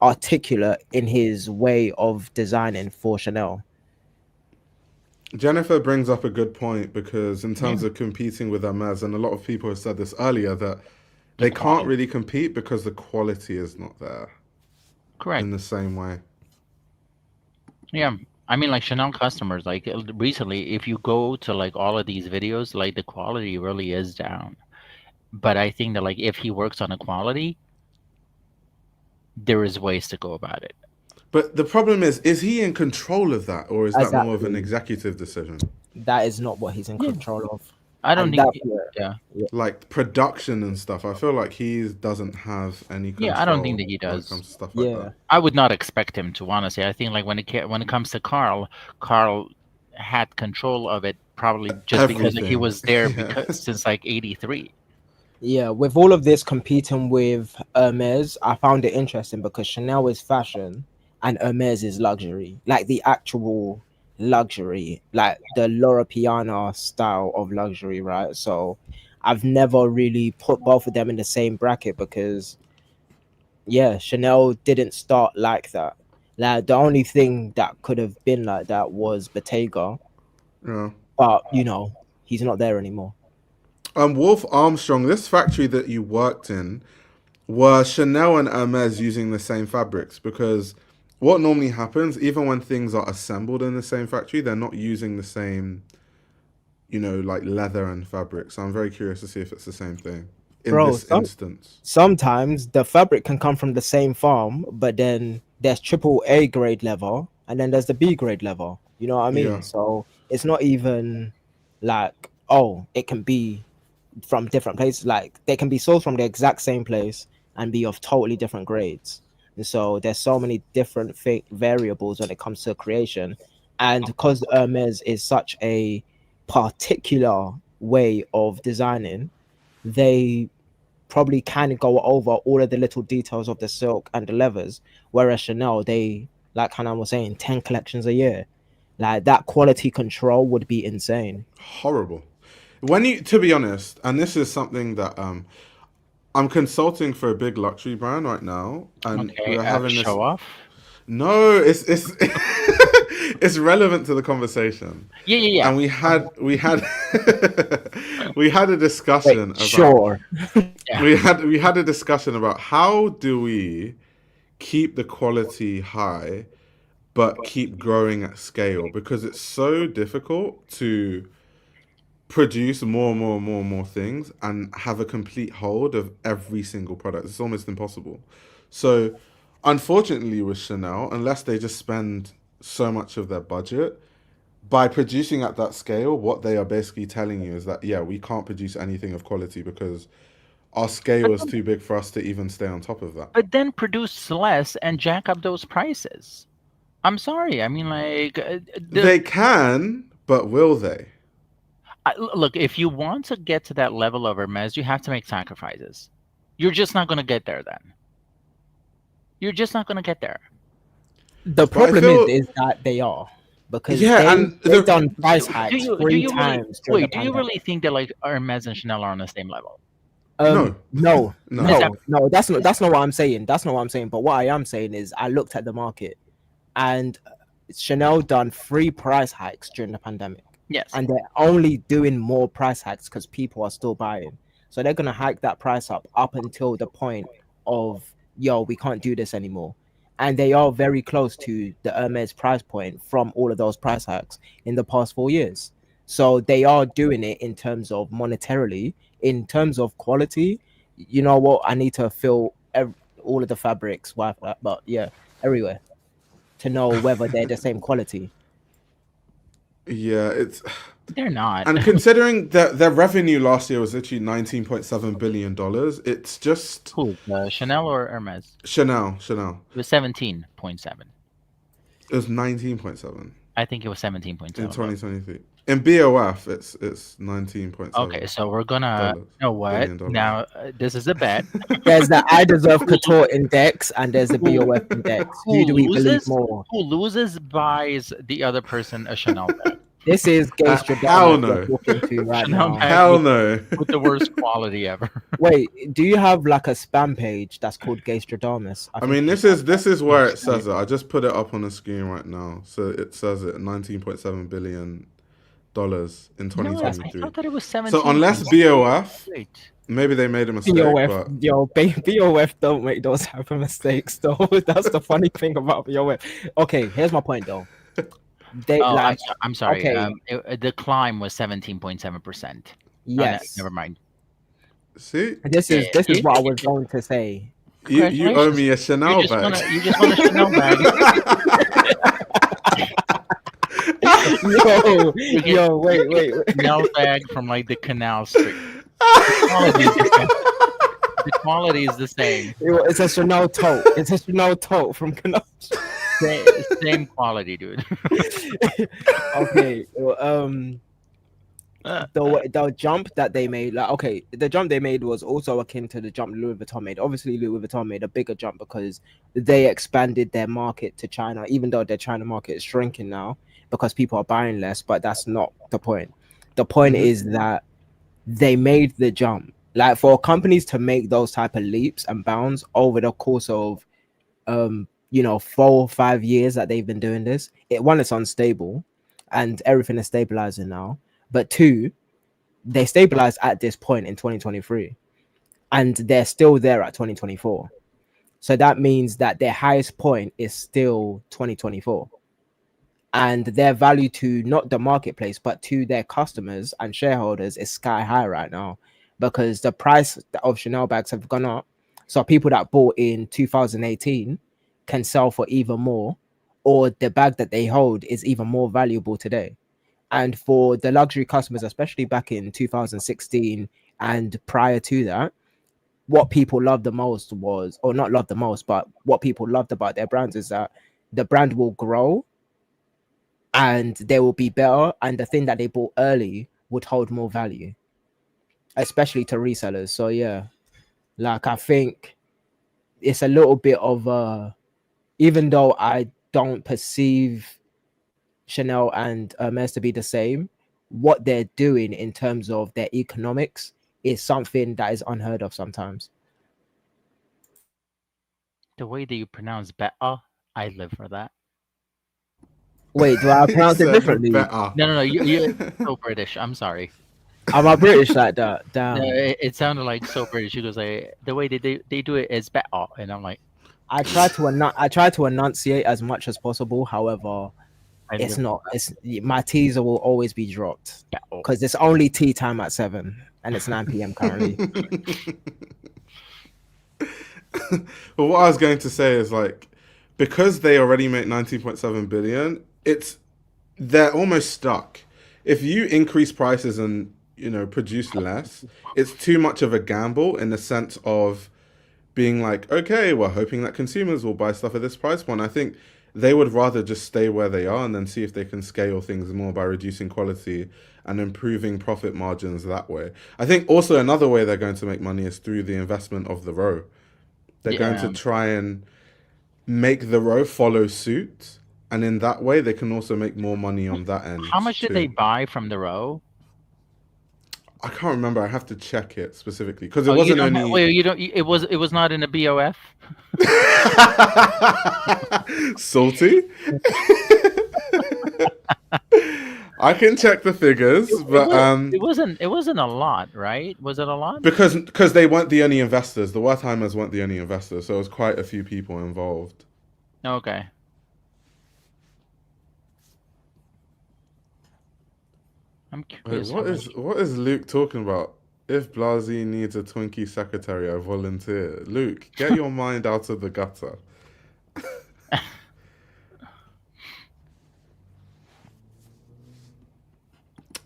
articulate in his way of designing for Chanel. Jennifer brings up a good point because in Yeah, terms of competing with Hermes, and a lot of people have said this earlier, that the they can't quality. really compete because the quality is not there in Correct. the same way. Yeah. I mean, like Chanel customers, like recently, if you go to like all of these videos, like the quality really is down. But I think that like if he works on the quality, there is ways to go about it. But the problem is he in control of that, or is that more of an Exactly. executive decision? That is not what he's in Yeah. control of. I don't And think. that's where, Yeah. yeah. Like production and stuff. I feel like he doesn't have any Yeah, I don't think control that he when it does. comes to stuff like that. Yeah. I would not expect him to, honestly. I think like when it comes to Karl, Karl had control of it probably just because like, he Everything. was there Yeah. because since like '83. Yeah, with all of this competing with Hermes, I found it interesting because Chanel is fashion and Hermes is luxury, like the actual luxury, like the Laura Piana style of luxury, right? So I've never really put both of them in the same bracket because, yeah, Chanel didn't start like that. Like, the only thing that could have been like that was Bottega, Yeah. but he's not there anymore. Wolf Armstrong, this factory that you worked in, were Chanel and Hermes using the same fabrics? Because what normally happens, even when things are assembled in the same factory, they're not using the same, like leather and fabric. So I'm very curious to see if it's the same thing in Bro, this instance. sometimes the fabric can come from the same farm, but then there's triple A grade leather and then there's the B grade leather. You know what I Yeah. mean? So it's not even like, oh, it can be from different places. Like, they can be sourced from the exact same place and be of totally different grades. And so there's so many different variables when it comes to creation. And because Hermes is such a particular way of designing, they probably can go over all of the little details of the silk and the leathers, whereas Chanel, they, like Hanan was saying, 10 collections a year. Like, that quality control would be insane. Horrible. To be honest, and this is something that I'm consulting for a big luxury brand right now, and Okay, we're having this. show off. No, it's it's relevant to the conversation. Yeah. And we had we had a Wait, discussion about sure. Yeah. we had a discussion about how do we keep the quality high but keep growing at scale, because it's so difficult to produce more things and have a complete hold of every single product. It's almost impossible. So, unfortunately, with Chanel, unless they just spend so much of their budget, by producing at that scale, what they are basically telling you is that, yeah, we can't produce anything of quality because our scale But is too big for us to even stay on top of that. then produce less and jack up those prices. I'm sorry. I mean, like They can, but will they? look, if you want to get to that level of Hermes, you have to make sacrifices. You're just not going to get there then. You're just not going to get there. The But I problem feel, is that they are, because yeah, and they've done price Do hikes you do 3 you really times during the wait? Do you pandemic. really think that like Hermes and Chanel are on the same level? no, No, no. Is that no. That's not what I'm saying. That's not what I'm saying. But what I am saying is, I looked at the market, and Chanel done 3 price hikes during the pandemic, yes? and they're only doing more price hikes because people are still buying. So they're gonna hike that price up until the point of, yo, we can't do this anymore. And they are very close to the Hermes price point from all of those price hikes in the past 4 years. So they are doing it in terms of monetarily, in terms of quality. You know what? I need to feel all of the fabrics, but yeah, everywhere, to know whether they're the same quality. Yeah, it's They're not. and considering that their revenue last year was literally $19.7 billion, it's just Who? Chanel or Hermes? Chanel. It was 17.7. It was 19.7 I think it was in 17.7. 2023. In BOF, it's 19.7 Okay, so we're gonna. dollars You know what? billion dollars. Now this is a bet. There's the I Deserve Couture index, and there's the Who BOF index. who Who do we believe loses? more? Who loses buys the other person a Chanel bag. This is Gay Hell Stradamus we're no, talking to right Chanel now. bag hell no. with the worst quality ever. Wait, do you have like a spam page that's called Gay Stradamus? I think mean, you this is where it Yes. says it. I just put it up on the screen right now, so it says it $19.7 billion in No, I 2023. thought that it was So 17. unless BOF, Wait. maybe they made a mistake, BOF, but BOF don't make those type of mistakes though. That's the funny thing about BOF. Okay, here's my point though. They Oh, like, I'm sorry. okay, The climb was 17.7%. Oh, yes. never mind. see, This is See? what I was going to say. you owe Congratulations. me a You Chanel just bag. you just want a Chanel bag. Yo, wait. Chanel bag from like the Canal Street. The quality is the same. It's a Chanel tote. It's a Chanel tote from Canal. Same quality, dude. Okay, well, the jump that they made, like, okay, the jump they made was also akin to the jump Louis Vuitton made. Obviously, Louis Vuitton made a bigger jump because they expanded their market to China, even though their China market is shrinking now because people are buying less. But that's not the point. The point is that they made the jump. Like, for companies to make those type of leaps and bounds over the course of 4 or 5 years that they've been doing this, one, it's unstable and everything is stabilizing now, but two, they stabilized at this point in 2023 and they're still there at 2024. So that means that their highest point is still 2024, and their value to not the marketplace but to their customers and shareholders is sky high right now, because the price of Chanel bags have gone up. So people that bought in 2018 can sell for even more, or the bag that they hold is even more valuable today. And for the luxury customers, especially back in 2016 and prior to that, what people loved the most was, or not loved the most, but what people loved about their brands is that the brand will grow and they will be better, and the thing that they bought early would hold more value, especially to resellers. So yeah, like, I think it's a little bit of even though I don't perceive Chanel and Hermes to be the same, what they're doing in terms of their economics is something that is unheard of sometimes. The way that you pronounce better, I live for that. Wait, do I He pronounce it said differently? better. No. You're so British. I'm sorry. Am I British like that? No, Damn. it sounded like so British. She goes, the way they do it is better, and I'm like, I try to enunciate as much as possible. However, I it's live not. It's my T's will always be dropped better. because it's only tea time at 7 and it's 9 p.m. currently. But what I was going to say is like, because they already make 19.7 billion, they're almost stuck. If you increase prices and produce less, it's too much of a gamble in the sense of being like, okay, we're hoping that consumers will buy stuff at this price point. I think they would rather just stay where they are and then see if they can scale things more by reducing quality and improving profit margins that way. I think also another way they're going to make money is through the investment of the row. They're going Yeah. to try and make the row follow suit, and in that way they can also make more money on that end How much did they too. buy from the row? I can't remember. I have to check it specifically because it Oh, you wasn't don't have, only wait, you don't. It was not in a BOF. salty. I can check the figures, but It wasn't a lot, right? Was it a lot? because they weren't the only investors. The Wertheimers weren't the only investors, so it was quite a few people involved. Okay. I'm Wait, curious. How much. what is Luke talking about? If Blazy needs a Twinkie secretary, I volunteer. Luke, get your mind out of the gutter.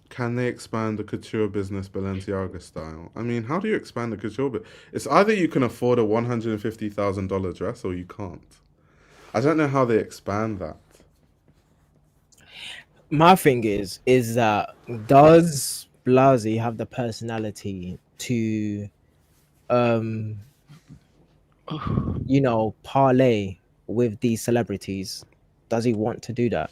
Can they expand the couture business Balenciaga style? I mean, how do you expand the couture business? It's either you can afford a $150,000 dress or you can't. I don't know how they expand that. My thing is that does Blasey have the personality to parlay with these celebrities? Does he want to do that?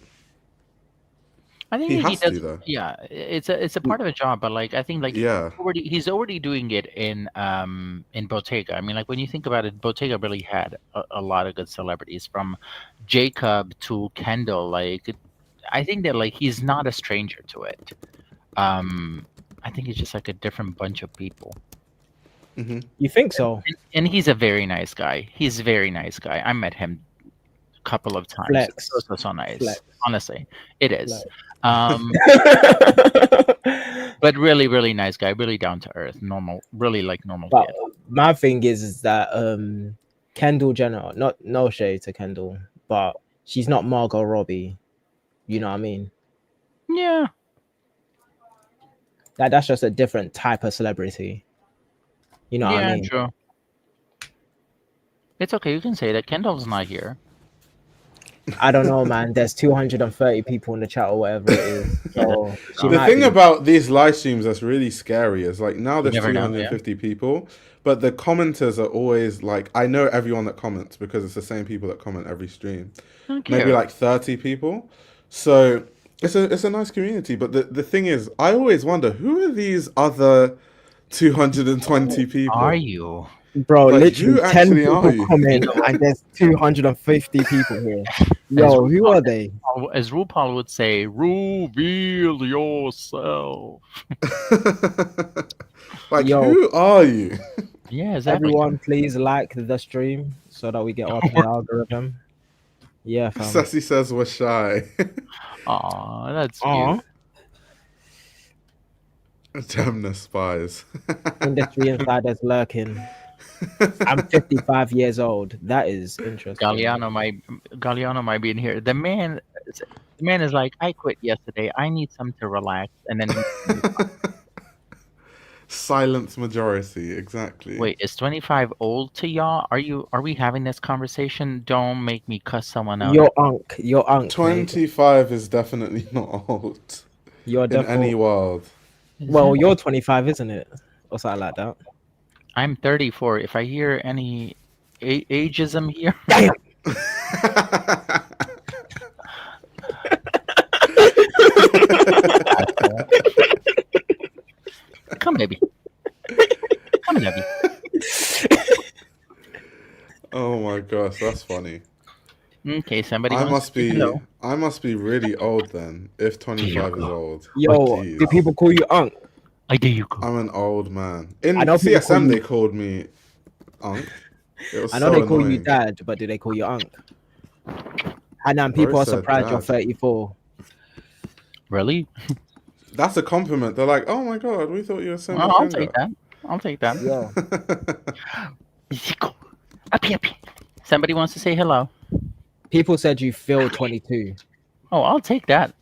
I think He he has does. to though. Yeah, it's a part of a job, but like I think like Yeah. he's already doing it in Bottega. I mean, like when you think about it, Bottega really had a lot of good celebrities from Jacob to Kendall. Like I think that like he's not a stranger to it. I think it's just like a different bunch of people. You think so? And he's a very nice guy. He's a very nice guy. I met him a couple of times. Flex. So nice. Flex. Honestly, it is. Flex. But really, really nice guy. Really down to earth. Normal. Really like normal But kid. my thing is that Kendall Jenner, not no shade to Kendall, but she's not Margot Robbie. You know what I mean? Yeah. That's just a different type of celebrity. You know what I mean? True. It's okay. You can say that. Kendall's not here. I don't know, man. There's 230 people in the chat or whatever it is. So The thing about these live streams that's really scary is like now there's never know, 250 people, but the commenters are always like, I know everyone that comments because it's the same people that comment every stream. Okay. Maybe like 30 people. So it's a nice community. But the thing is, I always wonder, who are these other 220 people? Are you? Bro, Like, literally who 10 actually are people you? comment and there's 250 people here. Yo, who are they? As RuPaul would say, reveal yourself. Like, Yo. who are you? Yeah, exactly. Everyone, please like the stream so that we get up in the algorithm. Yeah, fam. Sassy says we're shy. Aw, that's Aw. cute. Damn the spies. Industry insiders lurking. I'm 55 years old. That is interesting. Galliano might be in here. The man is like, I quit yesterday. I need some to relax, and then Silence majority, exactly. wait, is 25 old to y'all? Are we having this conversation? Don't make me cuss someone out. Your unk. 25 is definitely not old You're in definitely any world. well, you're 25, isn't it? Or something like that. I'm 34. If I hear any ageism here, Damn. come baby. Come baby. Oh my gosh, that's funny. Okay, somebody wants to say hello. I must be really old then. If There you 25 is go. old. Yo, Jeez. do people call you Unc? There you go. I'm an old man. I In know people call CSM, they you. called me Unc. It was I know so they call you annoying. Dad, but do they call you Unc? And then Bro people are said surprised you're dad. 34. Really? That's a compliment. They're like, oh my god, we thought you were so Well, much I'll younger. take that. I'll take that. Yo, Zico. Up here, up here. Somebody wants to say hello. people said you feel 22. Oh, I'll take that.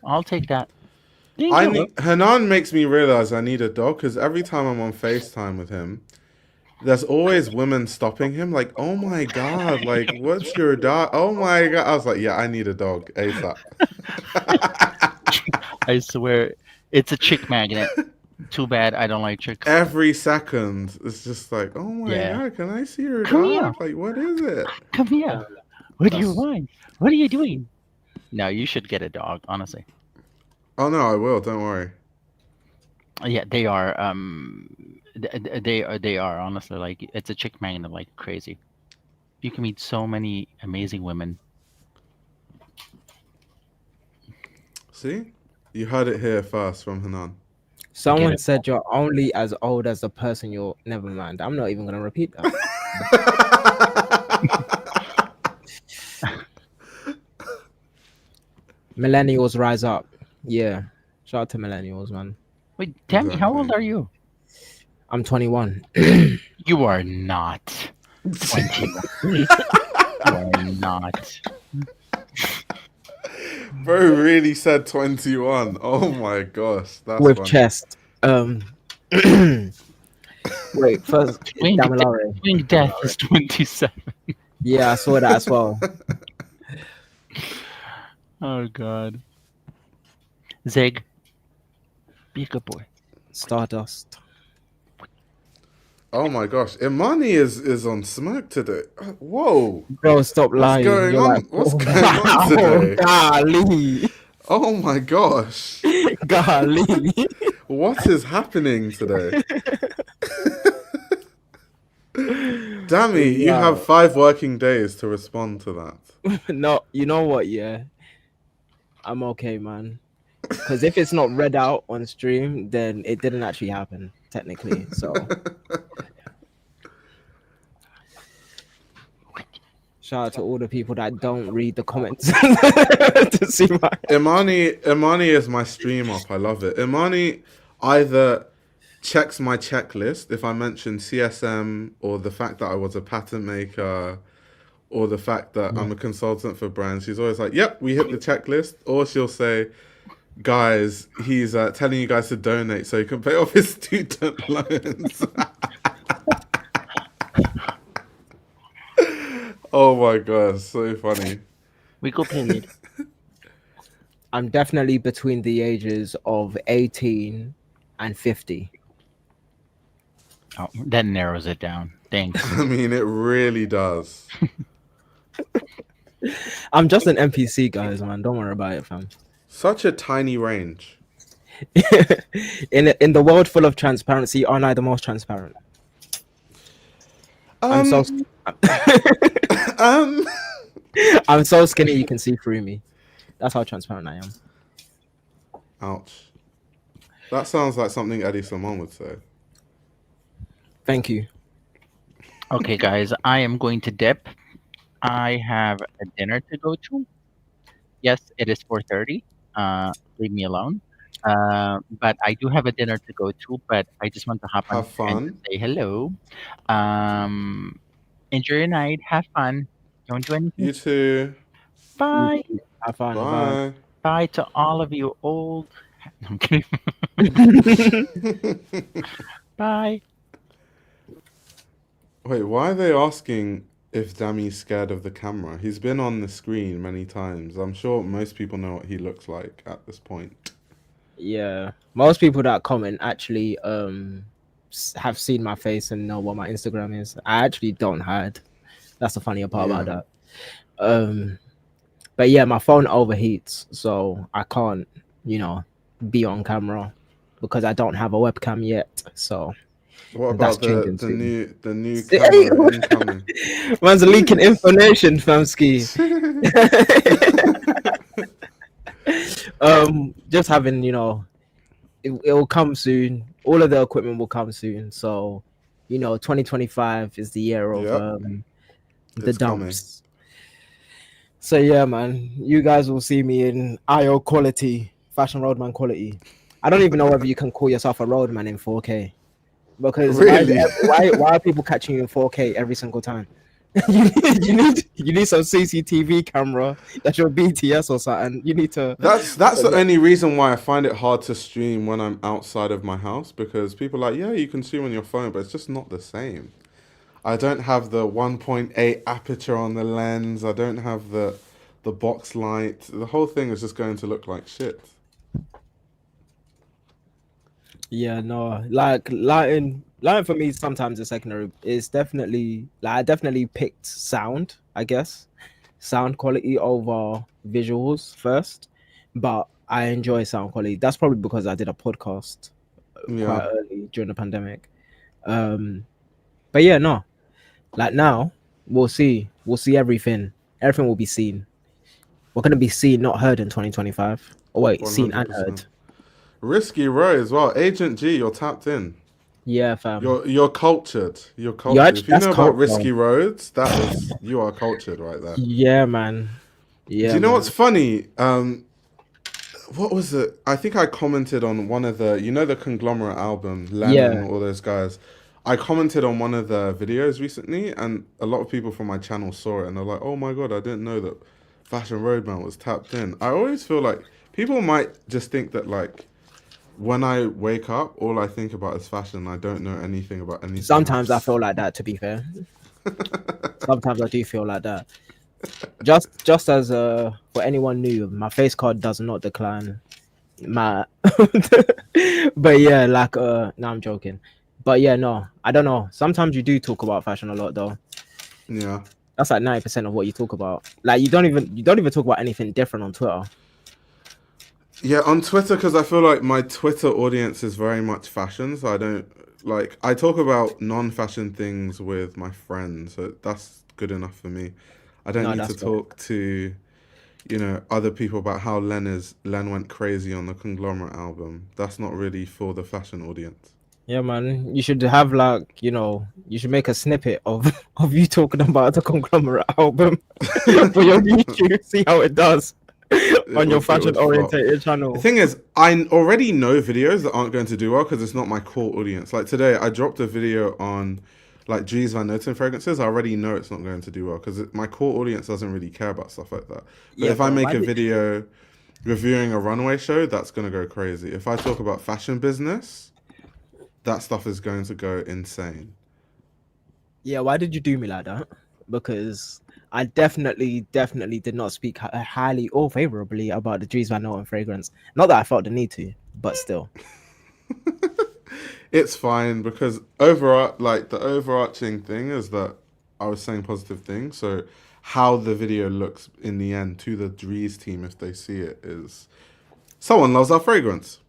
I'll take that. Thank you. Hanan makes me realize I need a dog because every time I'm on FaceTime with him, there's always women stopping him, like, oh my god, like, what's your dog? Oh my god. I was like, yeah, I need a dog ASAP. I swear, it's a chick magnet. Too bad I don't like chicks. Every second, it's just like, oh my Yeah. god, can I see your Come dog? here. Like, what is it? Come here. Yeah, What do you that's- want? What are you doing? No, you should get a dog, honestly. Oh no, I will. Don't worry. Yeah, they are. They are honestly like it's a chick magnet like crazy. You can meet so many amazing women. See, you heard it here first from Hanan. Someone it. said you're only as old as the person you're. Never mind. I'm not even gonna repeat that. Millennials rise up. Yeah. Shout out to millennials, man. Wait, Tammy, how old Exactly. are you? I'm 21. You are not 21. You are not. Bro really said 21. Oh my gosh, that's With funny. chest. Wait, first Twink, Damilare. Twink Death is 27. Yeah, I saw that as well. Oh god. Zeg, be a good boy. Stardust. Oh my gosh, Imani is on smoke today. Whoa, Bro, stop lying. going You're on? like, What's oh, going on today? golly. Oh my gosh, Golly. what is happening today? Dammy, you Wow. have 5 working days to respond to that. No, you know what? Yeah, I'm okay, man. Because if it's not read out on stream, then it didn't actually happen, technically. So, shout out to all the people that don't read the comments to see my. Imani is my stream up. I love it. Imani either checks my checklist if I mention CSM or the fact that I was a pattern maker or the fact that I'm a consultant for brands. She's always like, yep, we hit the checklist. Or she'll say, guys, he's telling you guys to donate so he can pay off his student loans. Oh my god, so funny. We go period. I'm definitely between the ages of 18 and 50. Oh, that narrows it down. Thanks. I mean, it really does. I'm just an NPC, guys, man. Don't worry about it, fam. Such a tiny range. In the world full of transparency, aren't I the most transparent? I'm so I'm so skinny you can see through me. That's how transparent I am. Ouch. That sounds like something Eddie Simon would say. Thank you. Okay, guys, I am going to dip. I have a dinner to go to. Yes, it is 4:30. Leave me alone. But I do have a dinner to go to, but I just want to hop on Have fun. and say hello. Enjoy your night. Have fun. Don't do anything. You too. Bye. Have fun. Bye. Bye. Bye to all of you old. I'm kidding. Bye. Wait, why are they asking if Dammy's scared of the camera? He's been on the screen many times. I'm sure most people know what he looks like at this point. Yeah, most people that comment actually have seen my face and know what my Instagram is. I actually don't hide. That's the funnier part about that. But yeah, my phone overheats, so I can't, be on camera because I don't have a webcam yet. So What and that's about changing soon. the new Hey, camera incoming? man's leaking Jeez. information, famski. Just having, it will come soon. All of the equipment will come soon. So, 2025 is the year of Yep, the it's coming. dumps. So yeah, man, you guys will see me in IO quality, fashion roadman quality. I don't even know whether you can call yourself a roadman in 4K because Really? why are people catching you in 4K every single time? you need some CCTV camera that's your BTS or something. You need to. That's the only reason why I find it hard to stream when I'm outside of my house because people are like, yeah, you can stream on your phone, but it's just not the same. I don't have the 1.8 aperture on the lens. I don't have the box light. The whole thing is just going to look like shit. Yeah, no, like lighting for me sometimes is secondary. It's definitely like I definitely picked sound, I guess, sound quality over visuals first, but I enjoy sound quality. That's probably because I did a podcast Yeah. quite early during the pandemic. Um, but yeah, no, like now we'll see everything. Everything will be seen. We're gonna be seen, not heard in 2025. Oh wait, seen and heard. 100%. Risky Row as well. Agent G, you're tapped in. Yeah, fam. You're cultured. You're Yeah, cultured. If you that's know about culture. Risky Roads, that is you are cultured right there. Yeah, man. Do Yeah, you know what's man. funny? What was it? I think I commented on one of the Conglomerate album, Lennon, Yeah. all those guys. I commented on one of the videos recently, and a lot of people from my channel saw it, and they're like, "Oh my god, I didn't know that Fashion Roadman was tapped in." I always feel like people might just think that like when I wake up, all I think about is fashion. I don't know anything about anything Sometimes I else. feel like that, to be fair. Sometimes I do feel like that. Just as for anyone new, my face card does not decline. My but yeah, like no, I'm joking. But yeah, no, I don't know. Sometimes you do talk about fashion a lot though. Yeah. That's like 90% of what you talk about. Like you don't even talk about anything different on Twitter. Yeah, on Twitter, because I feel like my Twitter audience is very much fashion, so I don't like. I talk about non-fashion things with my friends, so that's good enough for me. I don't No, need to that's fair. talk to, other people about how Len went crazy on the Conglomerate album. That's not really for the fashion audience. Yeah, man. You should have like, you should make a snippet of of you talking about the Conglomerate album for your YouTube. See how it does on your It fashion would flop. orientated The channel. thing is, I already know videos that aren't going to do well because it's not my core audience. Like today, I dropped a video on like Dries Van Noten fragrances. I already know it's not going to do well because my core audience doesn't really care about stuff like that. But Yeah, if I bro. make a video reviewing a runway show, that's going to go crazy. If I talk about fashion business, that stuff is going to go insane. Yeah, why did you do me like that? Because I definitely did not speak highly or favorably about the Dries Van Noten fragrance. Not that I felt the need to, but still. It's fine because the overarching thing is that I was saying positive things. So how the video looks in the end to the Dries team if they see it is someone loves our fragrance.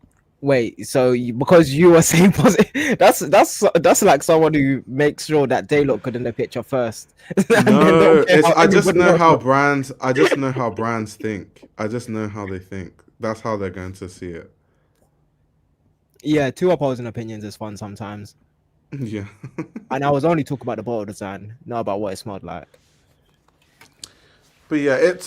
Wait, so because you were saying positive, that's like someone who makes sure that they look good in the picture first, and then No, don't care it's how everybody else looks. I just know how brands think. I just know how they think. That's how they're going to see it. Yeah, two opposing opinions is fun sometimes. Yeah. And I was only talking about the bottle design, not about what it smelled like. But yeah, it's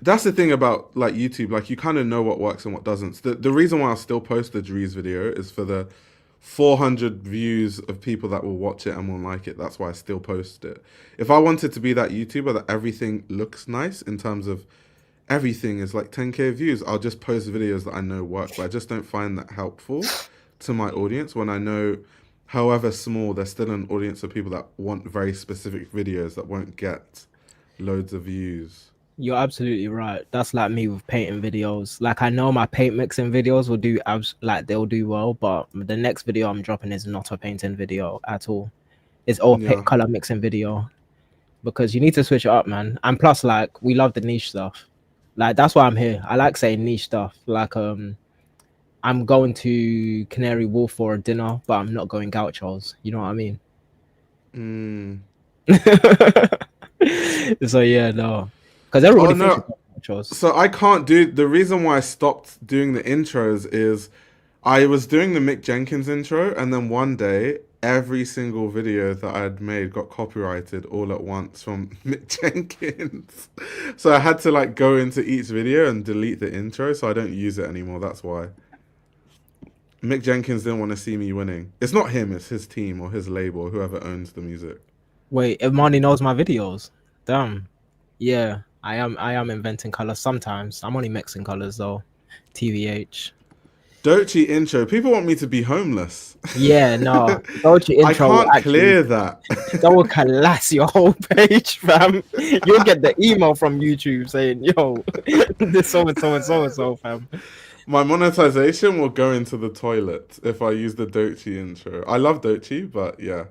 that's the thing about like YouTube, like you kind of know what works and what doesn't. The reason why I still post the Dries video is for the 400 views of people that will watch it and will like it. That's why I still post it. If I wanted to be that YouTuber that everything looks nice in terms of everything is like 10k views, I'll just post videos that I know work. But I just don't find that helpful to my audience when I know, however small, there's still an audience of people that want very specific videos that won't get loads of views. You're absolutely right. That's like me with painting videos. Like I know my paint mixing videos will do like they'll do well, but the next video I'm dropping is not a painting video at all. It's all Yeah. color mixing video because you need to switch it up, man. And plus, like we love the niche stuff. Like that's why I'm here. I like saying niche stuff. Like I'm going to Canary Wharf for a dinner, but I'm not going Gauchos. You know what I mean? Mm. So yeah, no, because Oh everybody thinks no, you're going Gauchos. so I can't do the reason why I stopped doing the intros is I was doing the Mick Jenkins intro, and then one day every single video that I had made got copyrighted all at once from Mick Jenkins. So I had to like go into each video and delete the intro, so I don't use it anymore. That's why. Mick Jenkins didn't want to see me winning. It's not him, it's his team or his label, whoever owns the music. Wait, Imani knows my videos. Damn. Yeah, I am inventing colors sometimes. I'm only mixing colors though. TVH. Dochi intro. People want me to be homeless. Yeah, no. Dolce I intro will can't actually clear that. that will collapse your whole page, fam. You'll get the email from YouTube saying, "Yo, this so and so and so and so, fam." My monetization will go into the toilet if I use the Dochi intro. I love Dochi, but yeah.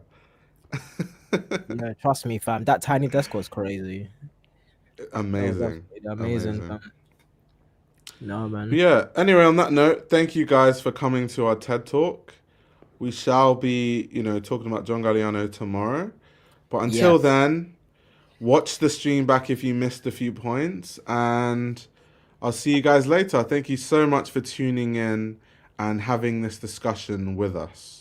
Yeah, trust me, fam. That tiny desk was crazy. That was Amazing. absolutely amazing, Amazing. fam. No, But man. yeah, anyway, on that note, thank you guys for coming to our TED Talk. We shall be, talking about John Galliano tomorrow. But until Yes. then, watch the stream back if you missed a few points. And I'll see you guys later. Thank you so much for tuning in and having this discussion with us.